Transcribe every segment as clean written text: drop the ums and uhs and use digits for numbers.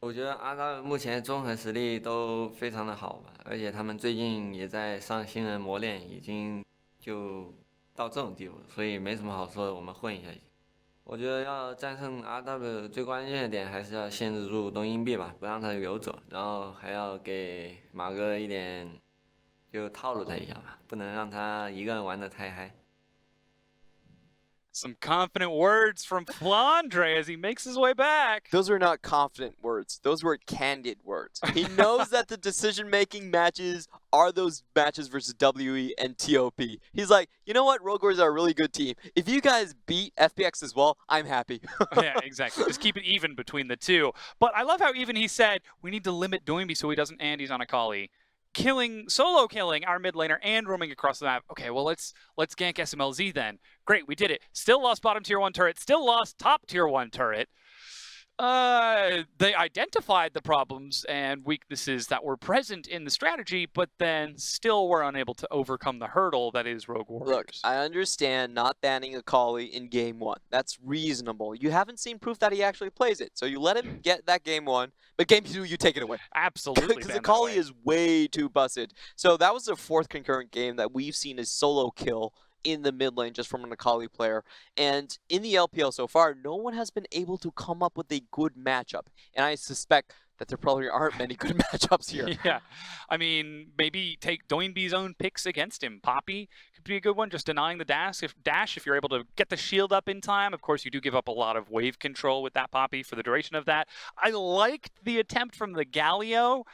我觉得阿大目前综合实力都非常的好吧，而且他们最近也在上新人磨练，已经就到这种地步，所以没什么好说的，我们混一下就行。我觉得要战胜 RW 最关键的点还是要限制住东硬币吧，不让他游走，然后还要给马哥一点就套路他一下吧，不能让他一个人玩得太嗨。Some confident words from Flandre as he makes his way back. Those are not confident words. Those were candid words. He knows that the decision-making matches are those matches versus WE and TOP. He's like, you know what? Rogue Warriors are a really good team. If you guys beat FPX as well, I'm happy. Yeah, exactly. Just keep it even between the two. But I love how even he said, we need to limit Doinby so he doesn't Andes on Akali. Solo killing our mid laner and roaming across the map. Okay, well, let's gank SMLZ then. Great, we did it. Still lost bottom tier 1 turret. Still lost top tier 1 turret. They identified the problems and weaknesses that were present in the strategy, but then still were unable to overcome the hurdle that is Rogue Warriors. Look, I understand not banning Akali in game 1. That's reasonable. You haven't seen proof that he actually plays it, so you let him get that game 1, but game 2, you take it away. Absolutely. Because Akali is way too busted. So that was the 4th concurrent game that we've seen a solo kill in the mid lane just from an Akali player. And in the LPL so far, no one has been able to come up with a good matchup. And I suspect that there probably aren't many good matchups here. Yeah. I mean, maybe take Doinby's own picks against him. Poppy could be a good one, just denying the dash if you're able to get the shield up in time. Of course, you do give up a lot of wave control with that Poppy for the duration of that. I liked the attempt from the Galio.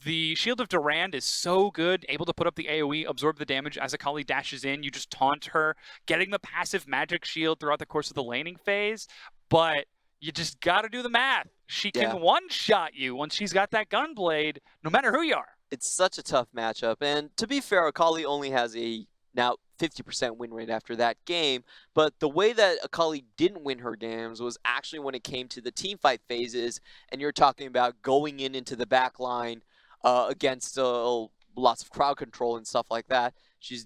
The Shield of Durand is so good, able to put up the AoE, absorb the damage as Akali dashes in. You just taunt her, getting the passive magic shield throughout the course of the laning phase. But you just got to do the math. She can one-shot you once she's got that gunblade, no matter who you are. It's such a tough matchup. And to be fair, Akali only has a now 50% win rate after that game. But the way that Akali didn't win her games was actually when it came to the teamfight phases. And you're talking about going into the back line against lots of crowd control and stuff like that. She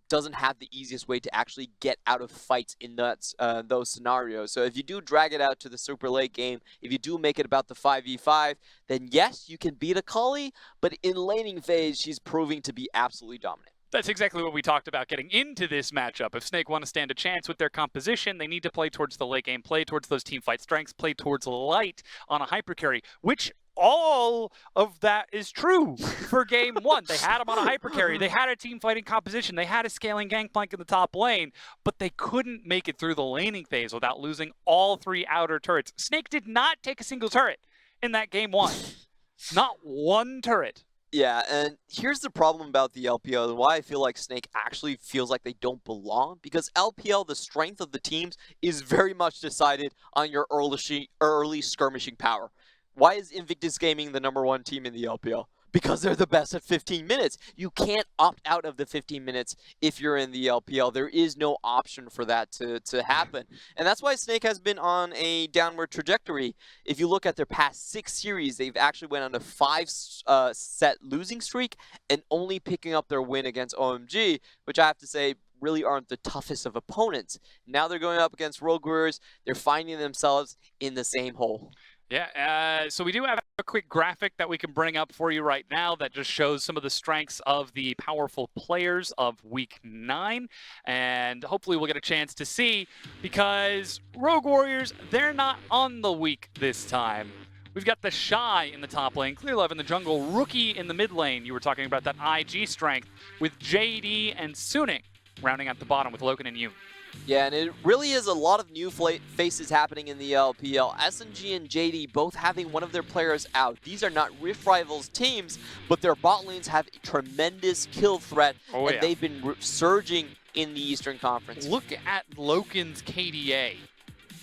doesn't have the easiest way to actually get out of fights in those scenarios. So if you do drag it out to the super late game, if you do make it about the 5v5, then yes, you can beat Akali, but in laning phase, she's proving to be absolutely dominant. That's exactly what we talked about getting into this matchup. If Snake want to stand a chance with their composition, they need to play towards the late game, play towards those team fight strengths, play towards light on a hypercarry, which all of that is true for game 1. They had him on a hypercarry. They had a team fighting composition. They had a scaling gangplank in the top lane, but they couldn't make it through the laning phase without losing all 3 outer turrets. Snake did not take a single turret in that game 1. Not one turret. Yeah, and here's the problem about the LPL and why I feel like Snake actually feels like they don't belong. Because LPL, the strength of the teams is very much decided on your early skirmishing power. Why is Invictus Gaming the #1 team in the LPL? Because they're the best at 15 minutes. You can't opt out of the 15 minutes if you're in the LPL. There is no option for that to happen. And that's why Snake has been on a downward trajectory. If you look at their past 6 series, they've actually went on a 5-set losing streak and only picking up their win against OMG, which I have to say really aren't the toughest of opponents. Now they're going up against Rogue Warriors. They're finding themselves in the same hole. Yeah, so we do have a quick graphic that we can bring up for you right now that just shows some of the strengths of the powerful players of Week 9. And hopefully we'll get a chance to see, because Rogue Warriors, they're not on the week this time. We've got the Shy in the top lane, Clearlove in the jungle, Rookie in the mid lane. You were talking about that IG strength with JD and Sunik rounding out the bottom with Loken and Yoon. Yeah, and it really is a lot of new faces happening in the LPL. SMG and JD both having one of their players out. These are not Rift Rivals teams, but their bot lanes have a tremendous kill threat, and they've been surging in the Eastern Conference. Look at Loken's KDA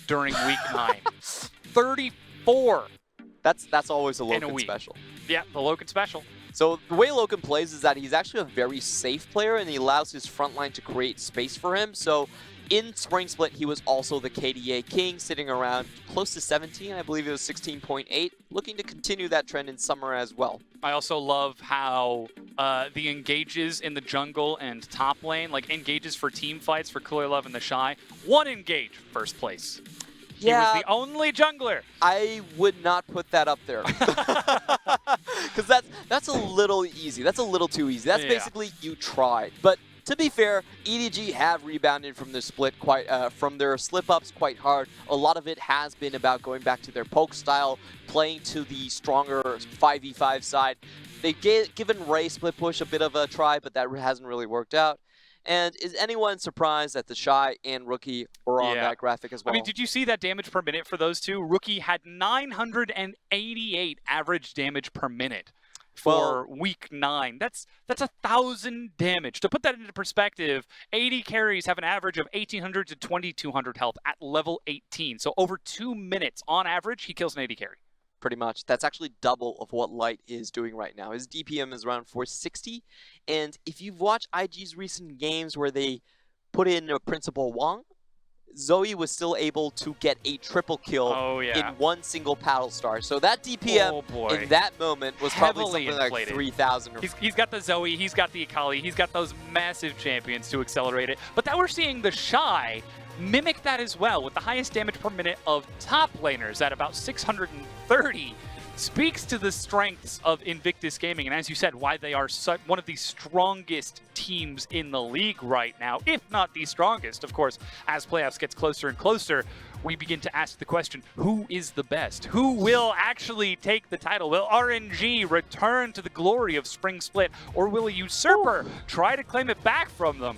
during Week 9. 34. That's always a Loken special. Yeah, the Loken special. So the way Loken plays is that he's actually a very safe player, and he allows his front line to create space for him. So in Spring Split, he was also the KDA king, sitting around close to 17. I believe it was 16.8, looking to continue that trend in summer as well. I also love how the engages in the jungle and top lane, like engages for team fights for Clearlove and the Shy, 1 engage first place. He was the only jungler. I would not put that up there. Because that's a little easy. That's a little too easy. That's basically you tried. But to be fair, EDG have rebounded from their from their slip-ups quite hard. A lot of it has been about going back to their poke style, playing to the stronger 5v5 side. They've given Ray split push a bit of a try, but that hasn't really worked out. And is anyone surprised that the Shy and Rookie were on that graphic as well? I mean, did you see that damage per minute for those two? Rookie had 988 average damage per minute for week 9. That's 1,000 damage. To put that into perspective, 80 carries have an average of 1,800 to 2,200 health at level 18. So over 2 minutes on average, he kills an 80 carry. Pretty much. That's actually double of what Light is doing right now. His DPM is around 460, and if you've watched IG's recent games where they put in a Principal Wong, Zoe was still able to get a triple kill in one single paddle star. So that DPM in that moment was probably something like 3,000. He's got the Zoe, he's got the Akali, he's got those massive champions to accelerate it. But now we're seeing the Shy mimic that as well, with the highest damage per minute of top laners at about 630. Speaks to the strengths of Invictus Gaming, and as you said, why they are one of the strongest teams in the league right now, if not the strongest. Of course, as playoffs gets closer and closer, we begin to ask the question, who is the best? Who will actually take the title? Will RNG return to the glory of Spring Split, or will a usurper try to claim it back from them?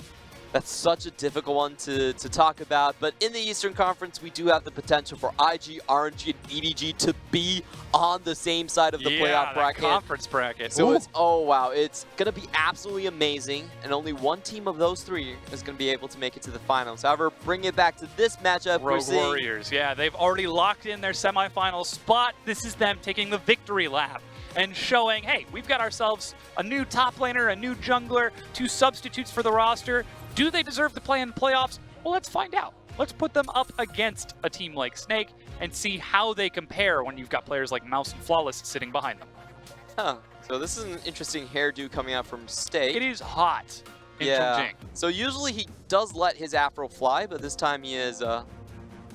That's such a difficult one to talk about, but in the Eastern Conference, we do have the potential for IG, RNG, and EDG to be on the same side of the playoff bracket. Conference bracket. So it's, it's going to be absolutely amazing, and only one team of those three is going to be able to make it to the finals. However, bring it back to this matchup. Rogue Warriors, they've already locked in their semifinal spot. This is them taking the victory lap and showing, hey, we've got ourselves a new top laner, a new jungler, 2 substitutes for the roster. Do they deserve to play in the playoffs? Well, let's find out. Let's put them up against a team like Snake and see how they compare when you've got players like Mouse and Flawless sitting behind them. So this is an interesting hairdo coming out from Steak. It is hot in Chongqing. So usually he does let his afro fly, but this time he is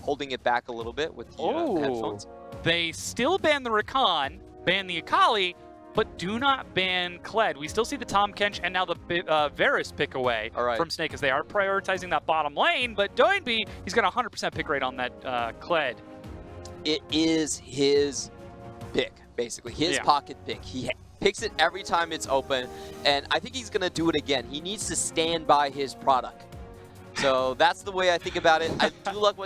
holding it back a little bit with the headphones. They still ban the Rakan, ban the Akali, but do not ban Kled. We still see the Tahm Kench and now the Varus pick away from Snake, as they are prioritizing that bottom lane, but Doinby, he's got a 100% pick rate on that Kled. It is his pick, basically, his pocket pick. He picks it every time it's open, and I think he's going to do it again. He needs to stand by his product. So that's the way I think about it. I do like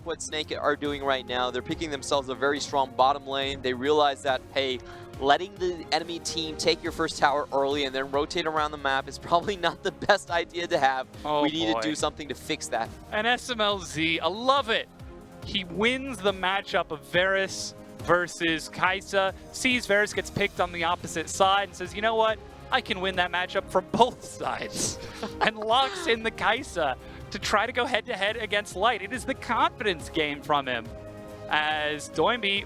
what Snake are doing right now. They're picking themselves a very strong bottom lane. They realize that, hey, letting the enemy team take your first tower early and then rotate around the map is probably not the best idea to have. We need to do something to fix that. And SMLZ, I love it. He wins the matchup of Varus versus Kai'Sa, sees Varus gets picked on the opposite side and says, you know what? I can win that matchup from both sides. And locks in the Kai'Sa to try to go head-to-head against Light. It is the confidence game from him. As Doinby,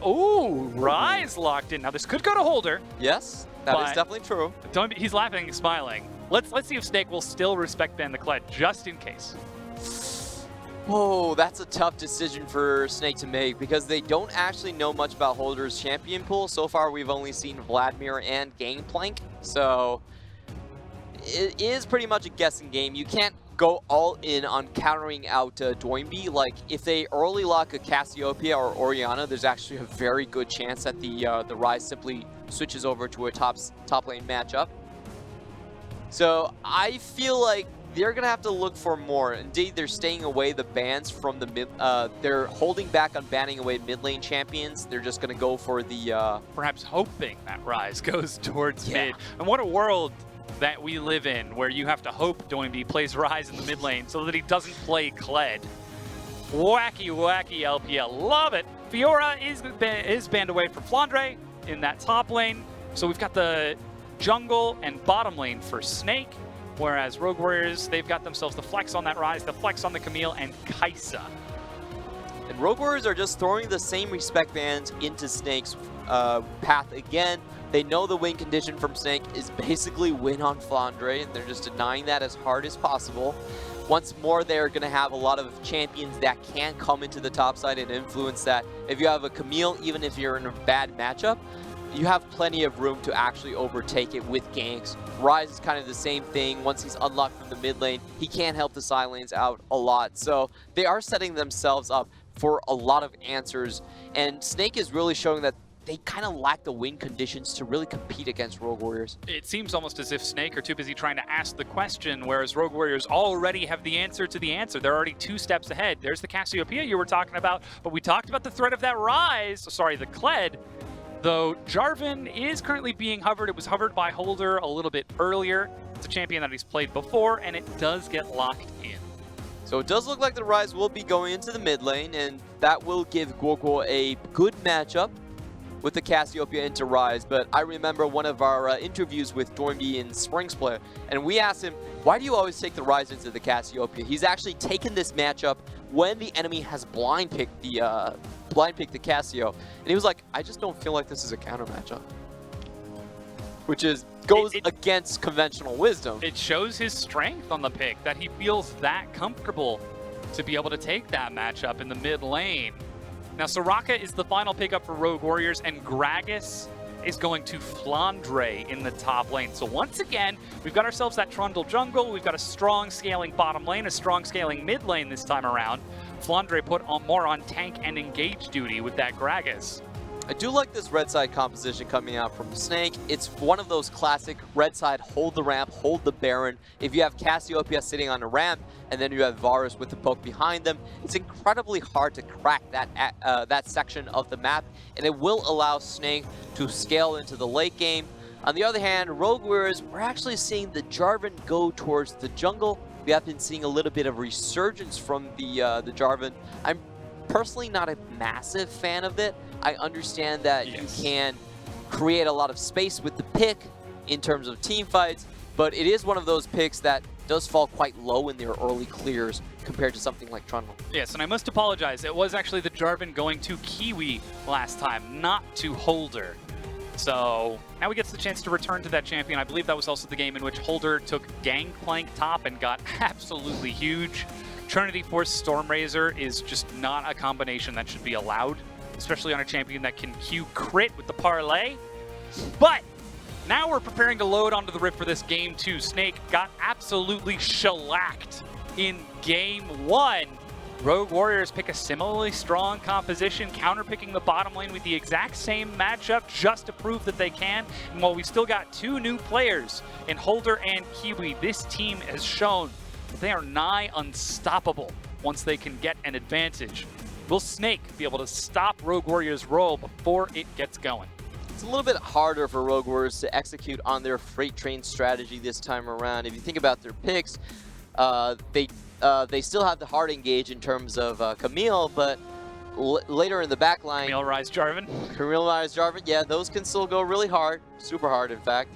Rise locked in. Now this could go to Holder. Yes, that is definitely true. Doinby, he's laughing and smiling. Let's see if Snake will still respect ban the Kled, just in case. Oh, that's a tough decision for Snake to make because they don't actually know much about Holder's champion pool. So far, we've only seen Vladimir and Gangplank, so it is pretty much a guessing game. You can't go all in on countering out Doinby. Like, if they early lock a Cassiopeia or Orianna, there's actually a very good chance that the Rise simply switches over to a top lane matchup. So I feel like they're going to have to look for more. Indeed, they're staying away the bans from the mid. They're holding back on banning away mid lane champions. They're just going to go for the... Perhaps hoping that Rise goes towards mid. And what a world that we live in, where you have to hope Doinby plays Rise in the mid lane so that he doesn't play Kled. Wacky, wacky LPL. Love it. Fiora is banned away from Flandre in that top lane. So we've got the jungle and bottom lane for Snake. Whereas Rogue Warriors, they've got themselves the flex on that Rise, the flex on the Camille, and Kai'Sa. And Rogue Warriors are just throwing the same respect bans into Snake's path again. They know the win condition from Snake is basically win on Flandre, and they're just denying that as hard as possible. once more, they're going to have a lot of champions that can come into the top side and influence that. If you have a Camille, even if you're in a bad matchup, you have plenty of room to actually overtake it with ganks. Ryze is kind of the same thing. Once he's unlocked from the mid lane, he can help the side lanes out a lot. So they are setting themselves up for a lot of answers. And Snake is really showing that they kind of lack the win conditions to really compete against Rogue Warriors. It seems almost as if Snake are too busy trying to ask the question, whereas Rogue Warriors already have the answer to the answer. They're already 2 steps ahead. There's the Cassiopeia you were talking about, but we talked about the threat of that Ryze, sorry, the Kled. Though Jarvan is currently being hovered. It was hovered by Holder a little bit earlier. It's a champion that he's played before, and it does get locked in. So it does look like the Ryze will be going into the mid lane, and that will give Guoguo a good matchup with the Cassiopeia into Ryze. But I remember one of our interviews with Dornby in Spring Split, and we asked him, why do you always take the Ryze into the Cassiopeia? He's actually taken this matchup when the enemy has blind picked the Cassio, and he was like, I just don't feel like this is a counter matchup. Which goes against conventional wisdom. It shows his strength on the pick, that he feels that comfortable to be able to take that matchup in the mid lane. Now, Soraka is the final pickup for Rogue Warriors, and Gragas is going to Flandre in the top lane. So once again, we've got ourselves that Trundle jungle, we've got a strong scaling bottom lane, a strong scaling mid lane this time around. Flandre put more on tank and engage duty with that Gragas. I do like this red side composition coming out from Snake. It's one of those classic red side, hold the ramp, hold the Baron. If you have Cassiopeia sitting on the ramp, and then you have Varus with the poke behind them, it's incredibly hard to crack that section of the map, and it will allow Snake to scale into the late game. On the other hand, Rogue Warriors, we're actually seeing the Jarvan go towards the jungle. We have been seeing a little bit of resurgence from the Jarvan. I'm personally not a massive fan of it. I understand that you can create a lot of space with the pick in terms of team fights, but it is one of those picks that does fall quite low in their early clears compared to something like Trundle. Yes, and I must apologize. It was actually the Jarvan going to Kiwi last time, not to Holder. So now he gets the chance to return to that champion. I believe that was also the game in which Holder took Gangplank top and got absolutely huge. Trinity Force Stormrazor is just not a combination that should be allowed, especially on a champion that can Q crit with the parlay. But now we're preparing to load onto the Rift for this game 2. Snake got absolutely shellacked in game 1. Rogue Warriors pick a similarly strong composition, counterpicking the bottom lane with the exact same matchup just to prove that they can. And while we still got 2 new players in Holder and Kiwi, this team has shown that they are nigh unstoppable once they can get an advantage. Will Snake be able to stop Rogue Warriors' roll before it gets going? It's a little bit harder for Rogue Warriors to execute on their freight train strategy this time around. If you think about their picks, they still have the hard engage in terms of Camille, but later in the back line, Camille Ryze Jarvan. Camille Ryze Jarvan, yeah, those can still go really hard, super hard in fact.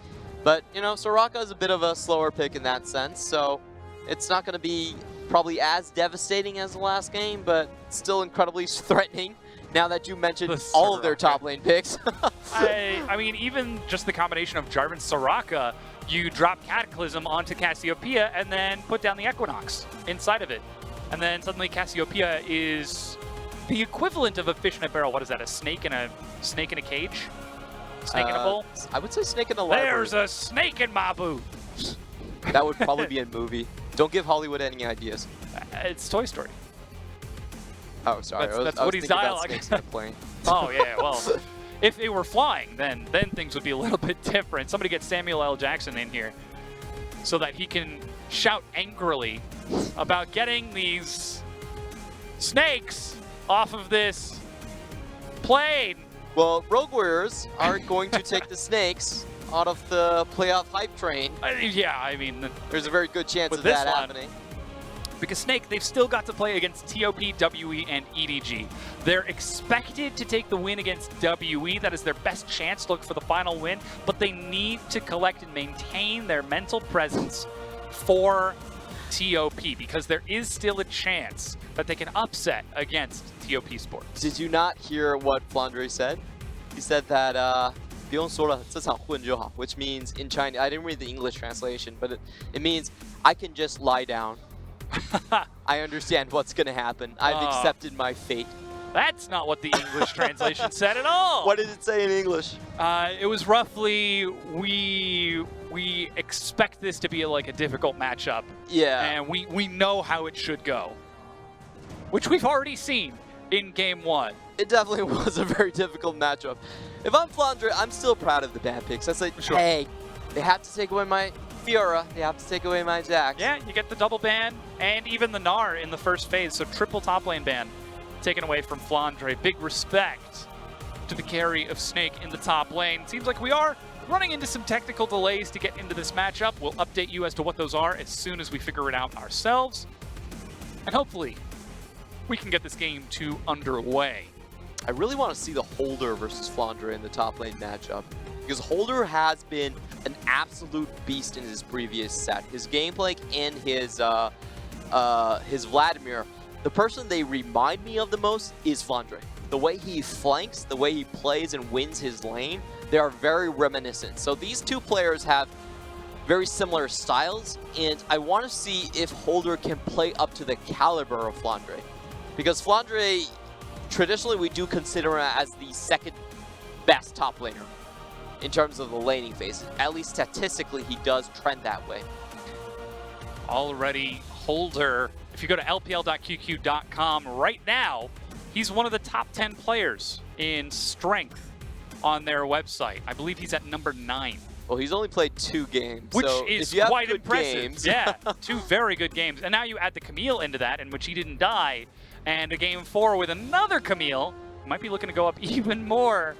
But, you know, Soraka is a bit of a slower pick in that sense, so it's not going to be probably as devastating as the last game, but still incredibly threatening now that you mentioned all of their top lane picks. I mean, even just the combination of Jarvan Soraka, you drop Cataclysm onto Cassiopeia and then put down the Equinox inside of it. And then suddenly Cassiopeia is the equivalent of a fish in a barrel. What is that, a snake in a cage? Snake in a bowl? I would say snake in a library. There's a snake in my boot! That would probably be a movie. Don't give Hollywood any ideas. It's Toy Story. Oh, sorry. That's I was Woody's thinking about dialogue. snakes in a plane. Oh, yeah, well, if it were flying, then things would be a little bit different. Somebody get Samuel L. Jackson in here so that he can shout angrily about getting these snakes off of this plane. Well, Rogue Warriors are going to take the snakes out of the playoff hype train. Yeah, I mean, there's a very good chance with of this that one, happening. Because Snake, they've still got to play against TOP, WE, and EDG. They're expected to take the win against WE. That is their best chance to look for the final win, but they need to collect and maintain their mental presence for TOP, because there is still a chance that they can upset against TOP Sports. Did you not hear what Flandre said? He said that 不用说了，这场混就好, which means in Chinese, I didn't read the English translation, but it means I can just lie down I understand what's going to happen. I've accepted my fate. That's not what the English translation said at all. What did it say in English? It was roughly, we expect this to be like a difficult matchup. Yeah. And we know how it should go, which we've already seen in game 1. It definitely was a very difficult matchup. If I'm FLICKR, I'm still proud of the ban picks. I say, Sure. hey, they have to take away my Fiora. They have to take away my Jax. Yeah, you get the double ban and even the Gnar in the first phase, so triple top lane ban taken away from FLICKR. Big respect to the carry of Snake in the top lane. Seems like we are running into some technical delays to get into this matchup. We'll update you as to what those are as soon as we figure it out ourselves. And hopefully, we can get this game underway. I really want to see the Holder versus FLICKR in the top lane matchup, because Holder has been an absolute beast in his previous set. His gameplay and his Vladimir. The person they remind me of the most is FLICKR. The way he flanks, the way he plays and wins his lane, they are very reminiscent. So these two players have very similar styles, and I want to see if Holder can play up to the caliber of FLICKR. Because FLICKR, traditionally we do consider him as the second best top laner in terms of the laning phase. At least statistically, he does trend that way. Already, Holder, if you go to lpl.qq.com right now, he's one of the top 10 players in strength on their website. I believe he's at number 9. Well, he's only played 2 games, which so is if you have quite good impressive. games, Yeah, 2 very good games. And now you add the Camille into that, in which he didn't die, and a game 4 with another Camille. Might be looking to go up even more,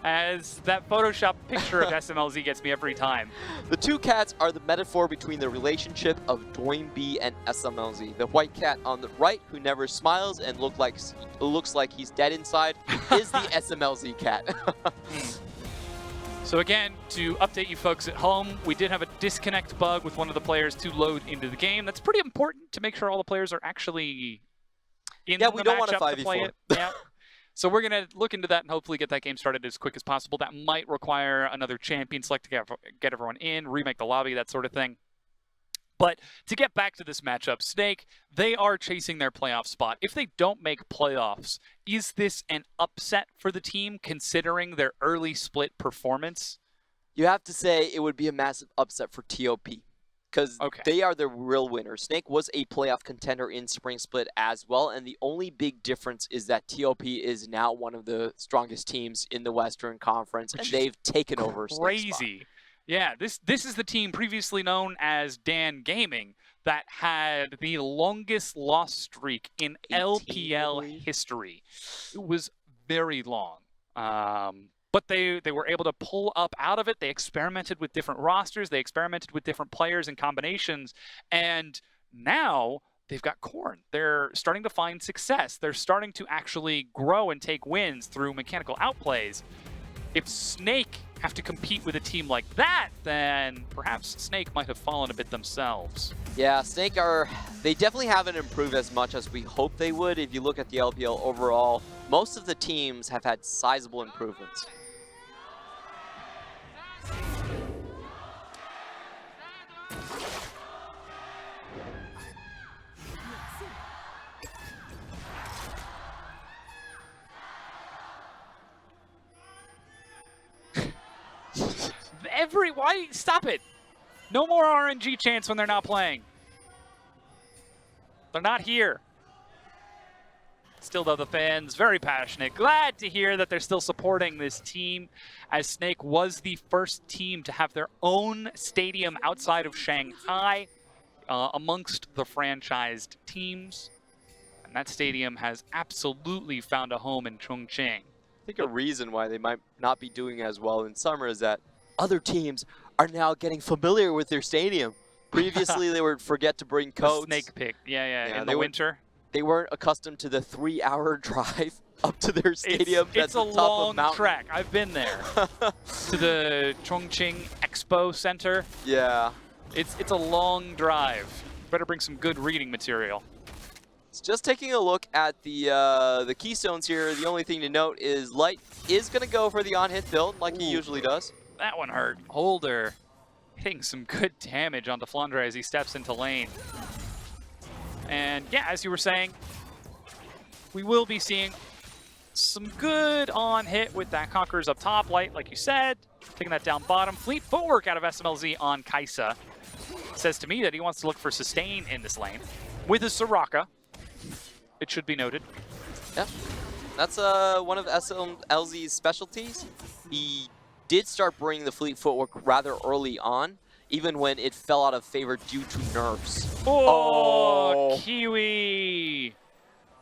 as that Photoshop picture of SMLZ gets me every time. The two cats are the metaphor between the relationship of Doinb and SMLZ. The white cat on the right, who never smiles and looks like he's dead inside, is the SMLZ cat. So again, to update you folks at home, we did have a disconnect bug with one of the players to load into the game. That's pretty important to make sure all the players are actually in the we don't want a matchup to play 5v4. it. Yeah. So we're going to look into that and hopefully get that game started as quick as possible. That might require another champion select to get everyone in, remake the lobby, that sort of thing. But to get back to this matchup, Snake, they are chasing their playoff spot. If they don't make playoffs, is this an upset for the team considering their early split performance? You have to say it would be a massive upset for TOP, because they are the real winners. Snake was a playoff contender in Spring Split as well, and the only big difference is that TOP is now one of the strongest teams in the Western Conference, and they've taken over Snake's spot. Crazy. Yeah, this is the team previously known as Dan Gaming that had the longest loss streak in LPL history. It was very long. But they were able to pull up out of it. They experimented with different rosters. They experimented with different players and combinations. And now they've got Korn. They're starting to find success. They're starting to actually grow and take wins through mechanical outplays. If Snake have to compete with a team like that, then perhaps Snake might have fallen a bit themselves. Yeah, Snake they definitely haven't improved as much as we hoped they would. If you look at the LPL overall, most of the teams have had sizable improvements. Why? Stop it. No more RNG chance when they're not playing. They're not here. Still, though, the fans very passionate. Glad to hear that they're still supporting this team, as Snake was the first team to have their own stadium outside of Shanghai amongst the franchised teams. And that stadium has absolutely found a home in Chongqing. I think a reason why they might not be doing as well in summer is that other teams are now getting familiar with their stadium. Previously, they would forget to bring coats. Snake pick, yeah, in the winter. They weren't accustomed to the 3-hour drive up to their stadium. It's a long trek. I've been there. To the Chongqing Expo Center. Yeah. It's a long drive. Better bring some good reading material. Just taking a look at the keystones here, the only thing to note is Light is going to go for the on-hit build like he usually does. That one hurt. Holder hitting some good damage onto FLICKR as he steps into lane. And yeah, as you were saying, we will be seeing some good on hit with that Conquerors up top. Light, like you said, taking that down bottom. Fleet footwork out of SMLZ on Kai'Sa. Says to me that he wants to look for sustain in this lane with a Soraka. It should be noted. Yeah, that's one of SMLZ's specialties. He did start bringing the fleet footwork rather early on, even when it fell out of favor due to nerfs. Oh, Kiwi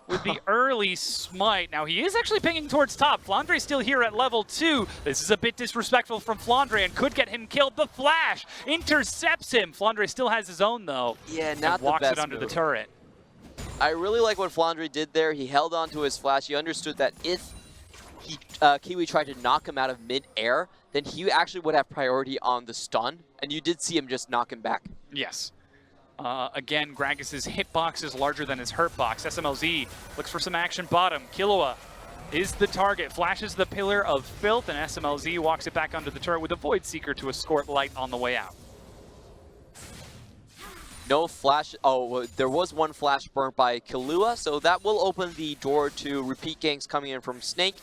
with the early smite. Now he is actually pinging towards top. Flandre's still here at level 2. This is a bit disrespectful from Flandre and could get him killed. The flash intercepts him. Flandre still has his own though. Yeah, not the walks best it under move. the turret. I really like what Flandre did there. He held on to his flash. He understood that if he, Kiwi tried to knock him out of mid-air, then he actually would have priority on the stun. And you did see him just knock him back. Yes. Again, Gragas's hitbox is larger than his hurtbox. SMLZ looks for some action bottom. Killua is the target, flashes the Pillar of Filth, and SMLZ walks it back under the turret with a Void Seeker to escort Light on the way out. No flash. Oh, there was one flash burnt by Killua, so that will open the door to repeat ganks coming in from Snake.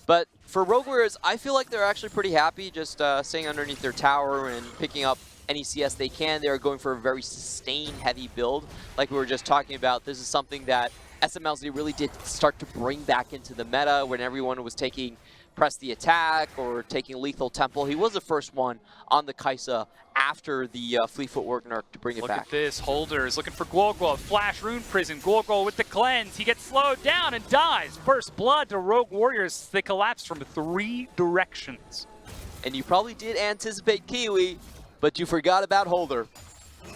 But for Rogue Warriors, I feel like they're actually pretty happy just staying underneath their tower and picking up any CS they can. They're going for a very sustain-heavy build. Like we were just talking about, this is something that SMLZ really did start to bring back into the meta when everyone was taking Press the Attack or taking Lethal Temple. He was the first one on the Kai'Sa after the Fleet Footwork nerf to bring it back. Look at this. Holder is looking for Guoguo. Flash Rune Prison. Guoguo with the cleanse. He gets slowed down and dies. First blood to Rogue Warriors. They collapse from 3 directions. And you probably did anticipate Kiwi, but you forgot about Holder.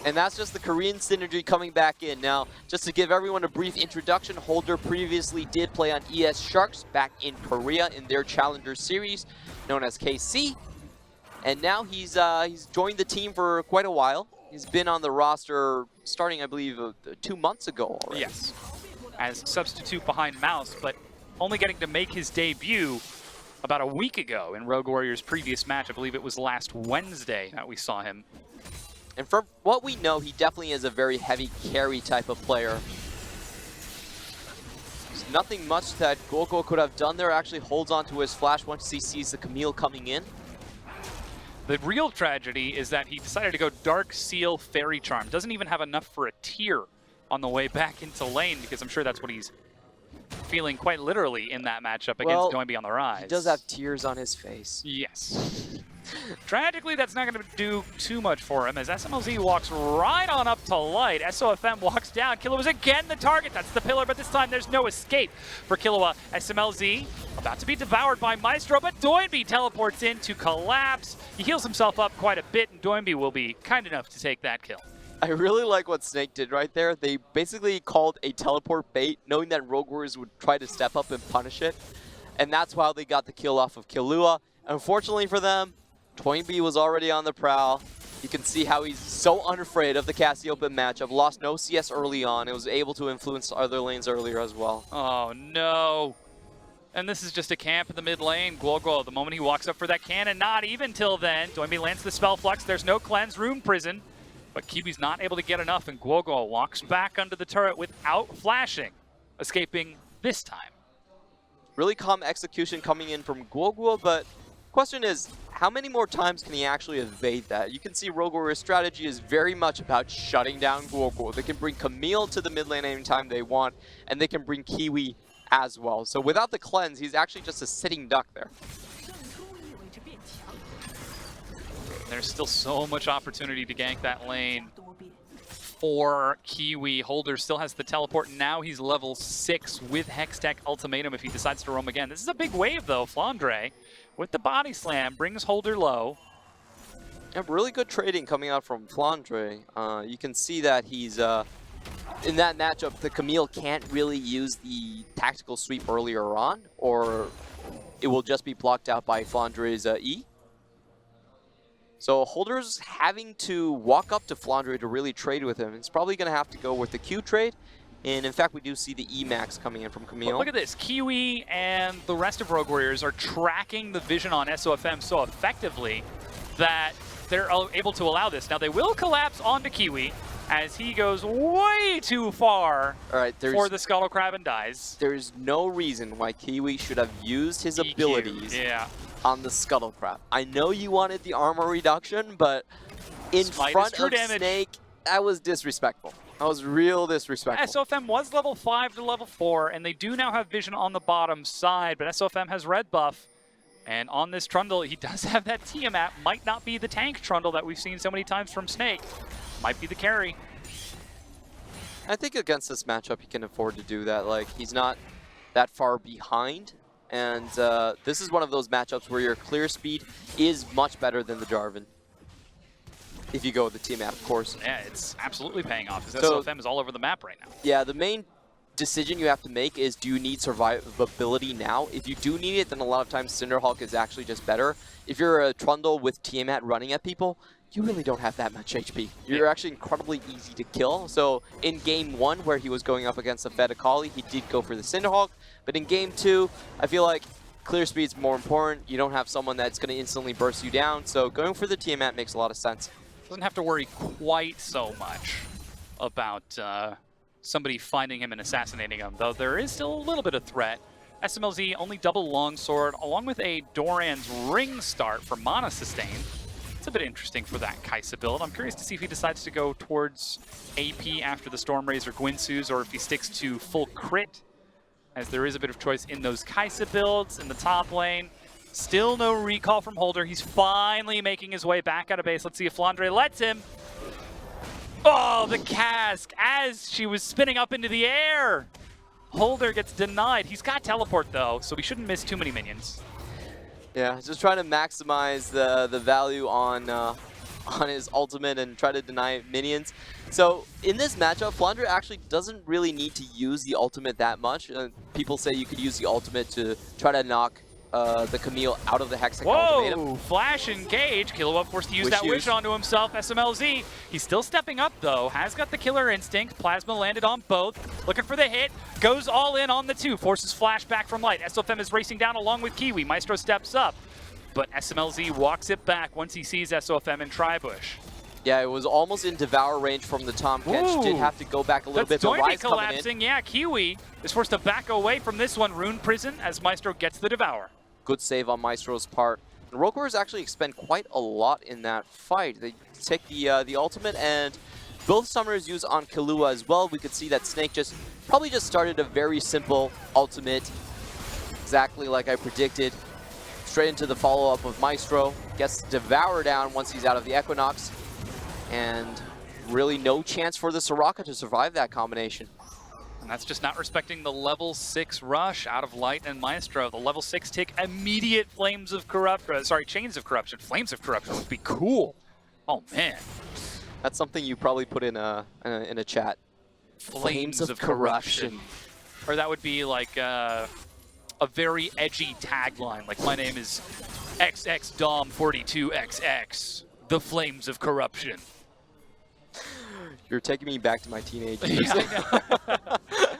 And that's just the Korean synergy coming back in. Now, just to give everyone a brief introduction, Holder previously did play on ES Sharks back in Korea in their Challenger Series, known as KC. And now he's joined the team for quite a while. He's been on the roster starting, I believe, 2 months ago already. Yes, as substitute behind Mouse, but only getting to make his debut about a week ago in Rogue Warriors' previous match. I believe it was last Wednesday that we saw him. And from what we know, he definitely is a very heavy carry type of player. There's nothing much that Guoguo could have done there. Actually holds on to his flash once he sees the Camille coming in. The real tragedy is that he decided to go Dark Seal Fairy Charm. Doesn't even have enough for a tier on the way back into lane, because I'm sure that's what he's feeling quite literally in that matchup against Doinby on the Rise. He does have tears on his face. Yes. Tragically, that's not going to do too much for him as SMLZ walks right on up to Light. SOFM walks down. Killua is again the target. That's the pillar, but this time there's no escape for Killua. SMLZ about to be devoured by Maestro, but Doinby teleports in to collapse. He heals himself up quite a bit, and Doinby will be kind enough to take that kill. I really like what Snake did right there. They basically called a teleport bait, knowing that Rogue Warriors would try to step up and punish it. And that's how they got the kill off of Killua. Unfortunately for them, Doinby was already on the prowl. You can see how he's so unafraid of the Cassiopeia matchup. Lost no CS early on. It was able to influence other lanes earlier as well. Oh no. And this is just a camp in the mid lane. Guoguo, the moment he walks up for that cannon, not even till then. Doinby lands the spell flux. There's no cleanse, Rune Prison. But Kiwi's not able to get enough, and Guoguo walks back under the turret without flashing, escaping this time. Really calm execution coming in from Guoguo, but question is, how many more times can he actually evade that? You can see Rogue Warrior's strategy is very much about shutting down Guoguo. They can bring Camille to the mid lane anytime they want, and they can bring Kiwi as well. So without the cleanse, he's actually just a sitting duck there. There's still so much opportunity to gank that lane for Kiwi. Holder still has the teleport. Now he's level 6 with Hextech Ultimatum if he decides to roam again. This is a big wave though. Flandre with the body slam brings Holder low. Yeah, really good trading coming out from Flandre. You can see that he's in that matchup, the Camille can't really use the tactical sweep earlier on, or it will just be blocked out by Flandre's E. So Holder's having to walk up to Flandre to really trade with him. It's probably going to have to go with the Q trade. And in fact, we do see the E max coming in from Camille. Look at this. Kiwi and the rest of Rogue Warriors are tracking the vision on SOFM so effectively that they're able to allow this. Now, they will collapse onto Kiwi. as he goes way too far All right, for the Scuttle Crab and dies. There's no reason why Kiwi should have used his EQ, abilities yeah. on the Scuttle Crab. I know you wanted the armor reduction, but in Smite front is true of damage. Snake, that was disrespectful. That was real disrespectful. SOFM was level 5 to level 4, and they do now have vision on the bottom side, but SOFM has red buff. And on this Trundle, he does have that Tiamat. Might not be the tank Trundle that we've seen so many times from Snake. Might be the carry. I think against this matchup, he can afford to do that. Like, he's not that far behind. And this is one of those matchups where your clear speed is much better than the Jarvan. If you go with the Tiamat, of course. Yeah, it's absolutely paying off, because So- SOFM is all over the map right now. Yeah, the main decision you have to make is, do you need survivability now? If you do need it, then a lot of times Cinderhawk is actually just better. If you're a Trundle with Tiamat running at people, you really don't have that much HP. You're actually incredibly easy to kill. So in game 1, where he was going up against the Fed Akali, he did go for the Cinderhawk. But in game 2, I feel like clear speed's more important. You don't have someone that's going to instantly burst you down. So going for the Tiamat makes a lot of sense. Doesn't have to worry quite so much about somebody finding him and assassinating him, though there is still a little bit of threat. SMLZ only double longsword, along with a Doran's ring start for mana sustain. It's a bit interesting for that Kaisa build. I'm curious to see if he decides to go towards AP after the Stormrazor Gwinsus, or if he sticks to full crit, as there is a bit of choice in those Kaisa builds in the top lane. Still no recall from Holder. He's finally making his way back out of base. Let's see if Flandre lets him. Oh, the cask as she was spinning up into the air. Holder gets denied. He's got teleport though, so we shouldn't miss too many minions. Yeah, just trying to maximize the value on his ultimate and try to deny minions. So in this matchup, Flandre actually doesn't really need to use the ultimate that much. People say you could use the ultimate to try to knock the Camille out of the Hextech ultimatum. Whoa! Flash engage. Killua forced to use that Wish wish onto himself. SMLZ. He's still stepping up though. Has got the killer instinct. Plasma landed on both. Looking for the hit. Goes all in on the 2. Forces flash back from Light. SOFM is racing down along with Kiwi. Maestro steps up. But SMLZ walks it back once he sees SOFM in Tribush. Yeah, it was almost in Devour range from the Tom Kench. Did have to go back a little bit. That's The Rise coming in. collapsing. Yeah, Kiwi is forced to back away from this one. Rune Prison as Maestro gets the Devour. Good save on Maestro's part. And Rogue Warriors actually expend quite a lot in that fight. They take the ultimate, and both summoners use on Killua as well. We could see that Snake probably just started a very simple ultimate, exactly like I predicted. Straight into the follow-up of Maestro. Gets Devour down once he's out of the Equinox. And really no chance for the Soraka to survive that combination. And that's just not respecting the level 6 rush out of Light and Maestro. The level 6 tick immediate Chains of Corruption. Flames of Corruption would be cool. Oh man. That's something you probably put in a chat. Flames of Corruption. Or that would be like a very edgy tagline. Like, my name is XXDOM42XX. The Flames of Corruption. You're taking me back to my teenage years. Yeah, I know.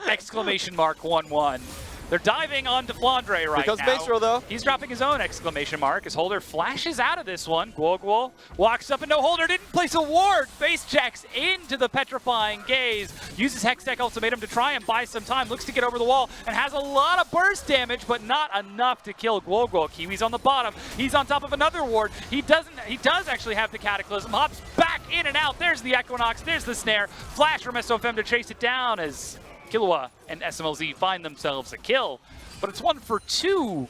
Exclamation mark 1-1. They're diving onto Flandre right Because now. Maestro, though. He's dropping his own exclamation mark as Holder flashes out of this one. Guo walks up and no, Holder didn't place a ward. Base checks into the petrifying gaze. Uses Hextech Ultimatum to try and buy some time. Looks to get over the wall and has a lot of burst damage, but not enough to kill Guo. Kiwi's on the bottom. He's on top of another ward. He does actually have the Cataclysm. Hops back in and out. There's the Equinox. There's the snare. Flash from SOFM to chase it down as Killua and SMLZ find themselves a kill, but it's 1 for 2,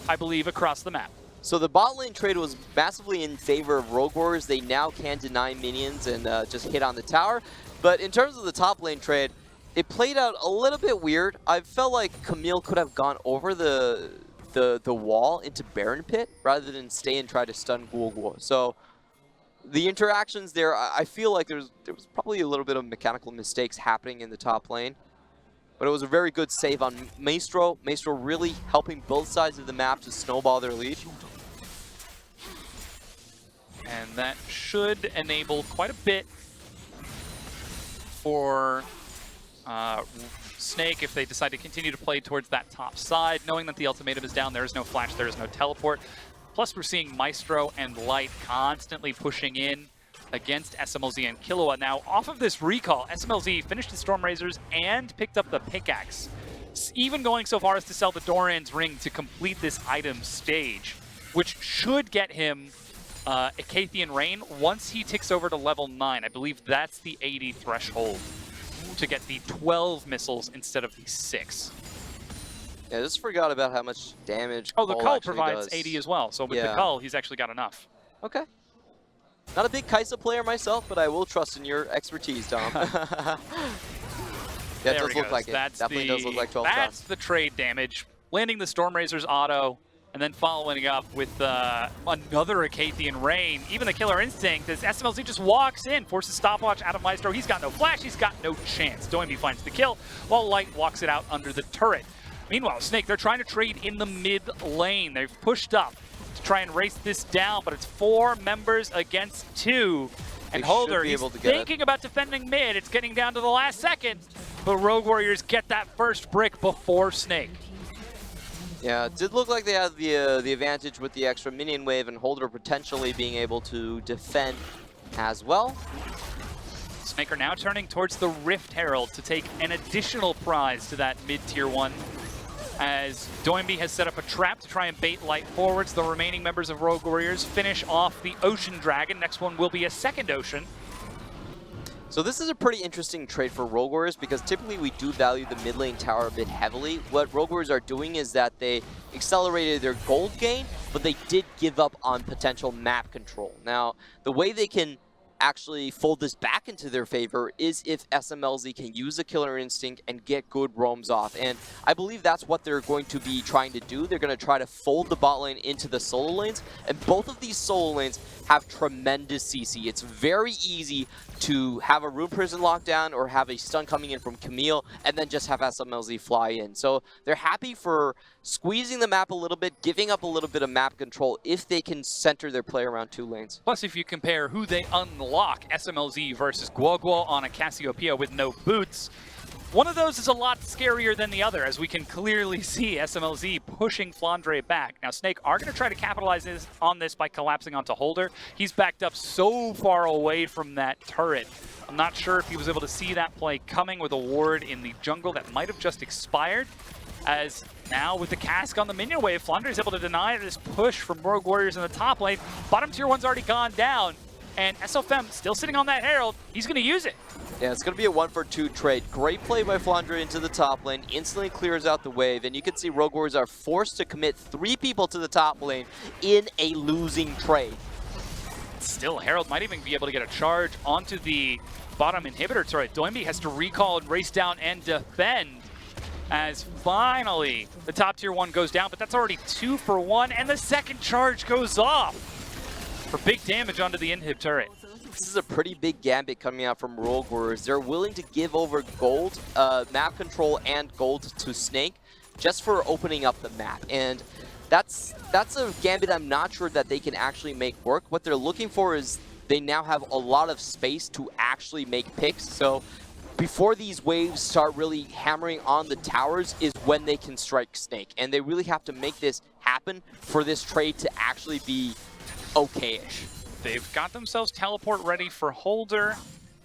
I believe, across the map. So the bot lane trade was massively in favor of Rogue Warriors. They now can deny minions and just hit on the tower. But in terms of the top lane trade, it played out a little bit weird. I felt like Camille could have gone over the wall into Baron Pit rather than stay and try to stun Guo. So the interactions there, I feel like there was probably a little bit of mechanical mistakes happening in the top lane. But it was a very good save on Maestro. Maestro really helping both sides of the map to snowball their lead. And that should enable quite a bit for Snake if they decide to continue to play towards that top side. Knowing that the ultimatum is down, there is no flash, there is no teleport. Plus, we're seeing Maestro and Light constantly pushing in against SMLZ and Killua. Now, off of this recall, SMLZ finished the Storm Razors and picked up the pickaxe, even going so far as to sell the Doran's ring to complete this item stage, which should get him Acathian Rain once he ticks over to level 9. I believe that's the 80 threshold to get the 12 missiles instead of the 6. Yeah, I just forgot about how much damage Oh, the Cull actually provides does. 80 as well, so with the Cull, he's actually got enough. Okay. Not a big Kaisa player myself, but I will trust in your expertise, Dom. That does look like it. Definitely does look like 12 shots. That's the trade damage. Landing the Storm Razor's auto, and then following up with another Acathian Rain. Even the Killer Instinct, as SMLZ just walks in, forces stopwatch out of Maestro. He's got no flash, he's got no chance. Doinby finds the kill, while Light walks it out under the turret. Meanwhile, Snake, they're trying to trade in the mid lane. They've pushed up to try and race this down, but it's 4 members against 2. And Holder, he's thinking about defending mid. It's getting down to the last second, but Rogue Warriors get that first brick before Snake. Yeah, it did look like they had the advantage with the extra minion wave, and Holder potentially being able to defend as well. Snake are now turning towards the Rift Herald to take an additional prize to that mid-tier 1. As Doinby has set up a trap to try and bait Light forwards. The remaining members of Rogue Warriors finish off the Ocean Dragon. Next one will be a second Ocean. So this is a pretty interesting trade for Rogue Warriors, because typically we do value the mid lane tower a bit heavily. What Rogue Warriors are doing is that they accelerated their gold gain, but they did give up on potential map control. Now, the way they can actually fold this back into their favor is if SMLZ can use a Killer Instinct and get good roams off. And I believe that's what they're going to be trying to do. They're going to try to fold the bot lane into the solo lanes, and both of these solo lanes have tremendous CC. It's very easy to have a Rune Prison lockdown or have a stun coming in from Camille and then just have SMLZ fly in. So they're happy for squeezing the map a little bit, giving up a little bit of map control if they can center their play around 2 lanes. Plus, if you compare who they unlock, SMLZ versus Guoguo on a Cassiopeia with no boots, one of those is a lot scarier than the other, as we can clearly see SMLZ pushing Flandre back. Now, Snake are going to try to capitalize on this by collapsing onto Holder. He's backed up so far away from that turret. I'm not sure if he was able to see that play coming with a ward in the jungle that might have just expired. As now with the cask on the minion wave, Flandre is able to deny this push from Rogue Warriors in the top lane. Bottom tier 1's already gone down, and SOFM still sitting on that Herald. He's going to use it. Yeah, it's going to be a 1-for-2 trade. Great play by Flandre into the top lane, instantly clears out the wave, and you can see Rogue Warriors are forced to commit 3 people to the top lane in a losing trade. Still, Herald might even be able to get a charge onto the bottom inhibitor turret. Doinby has to recall and race down and defend, as finally the top tier 1 goes down, but that's already 2 for 1, and the second charge goes off for big damage onto the inhib turret. This is a pretty big gambit coming out from Rogue Warriors. They're willing to give over gold, map control, and gold to Snake just for opening up the map. And that's a gambit I'm not sure that they can actually make work. What they're looking for is they now have a lot of space to actually make picks. So before these waves start really hammering on the towers is when they can strike Snake. And they really have to make this happen for this trade to actually be okay-ish. They've got themselves teleport ready for Holder.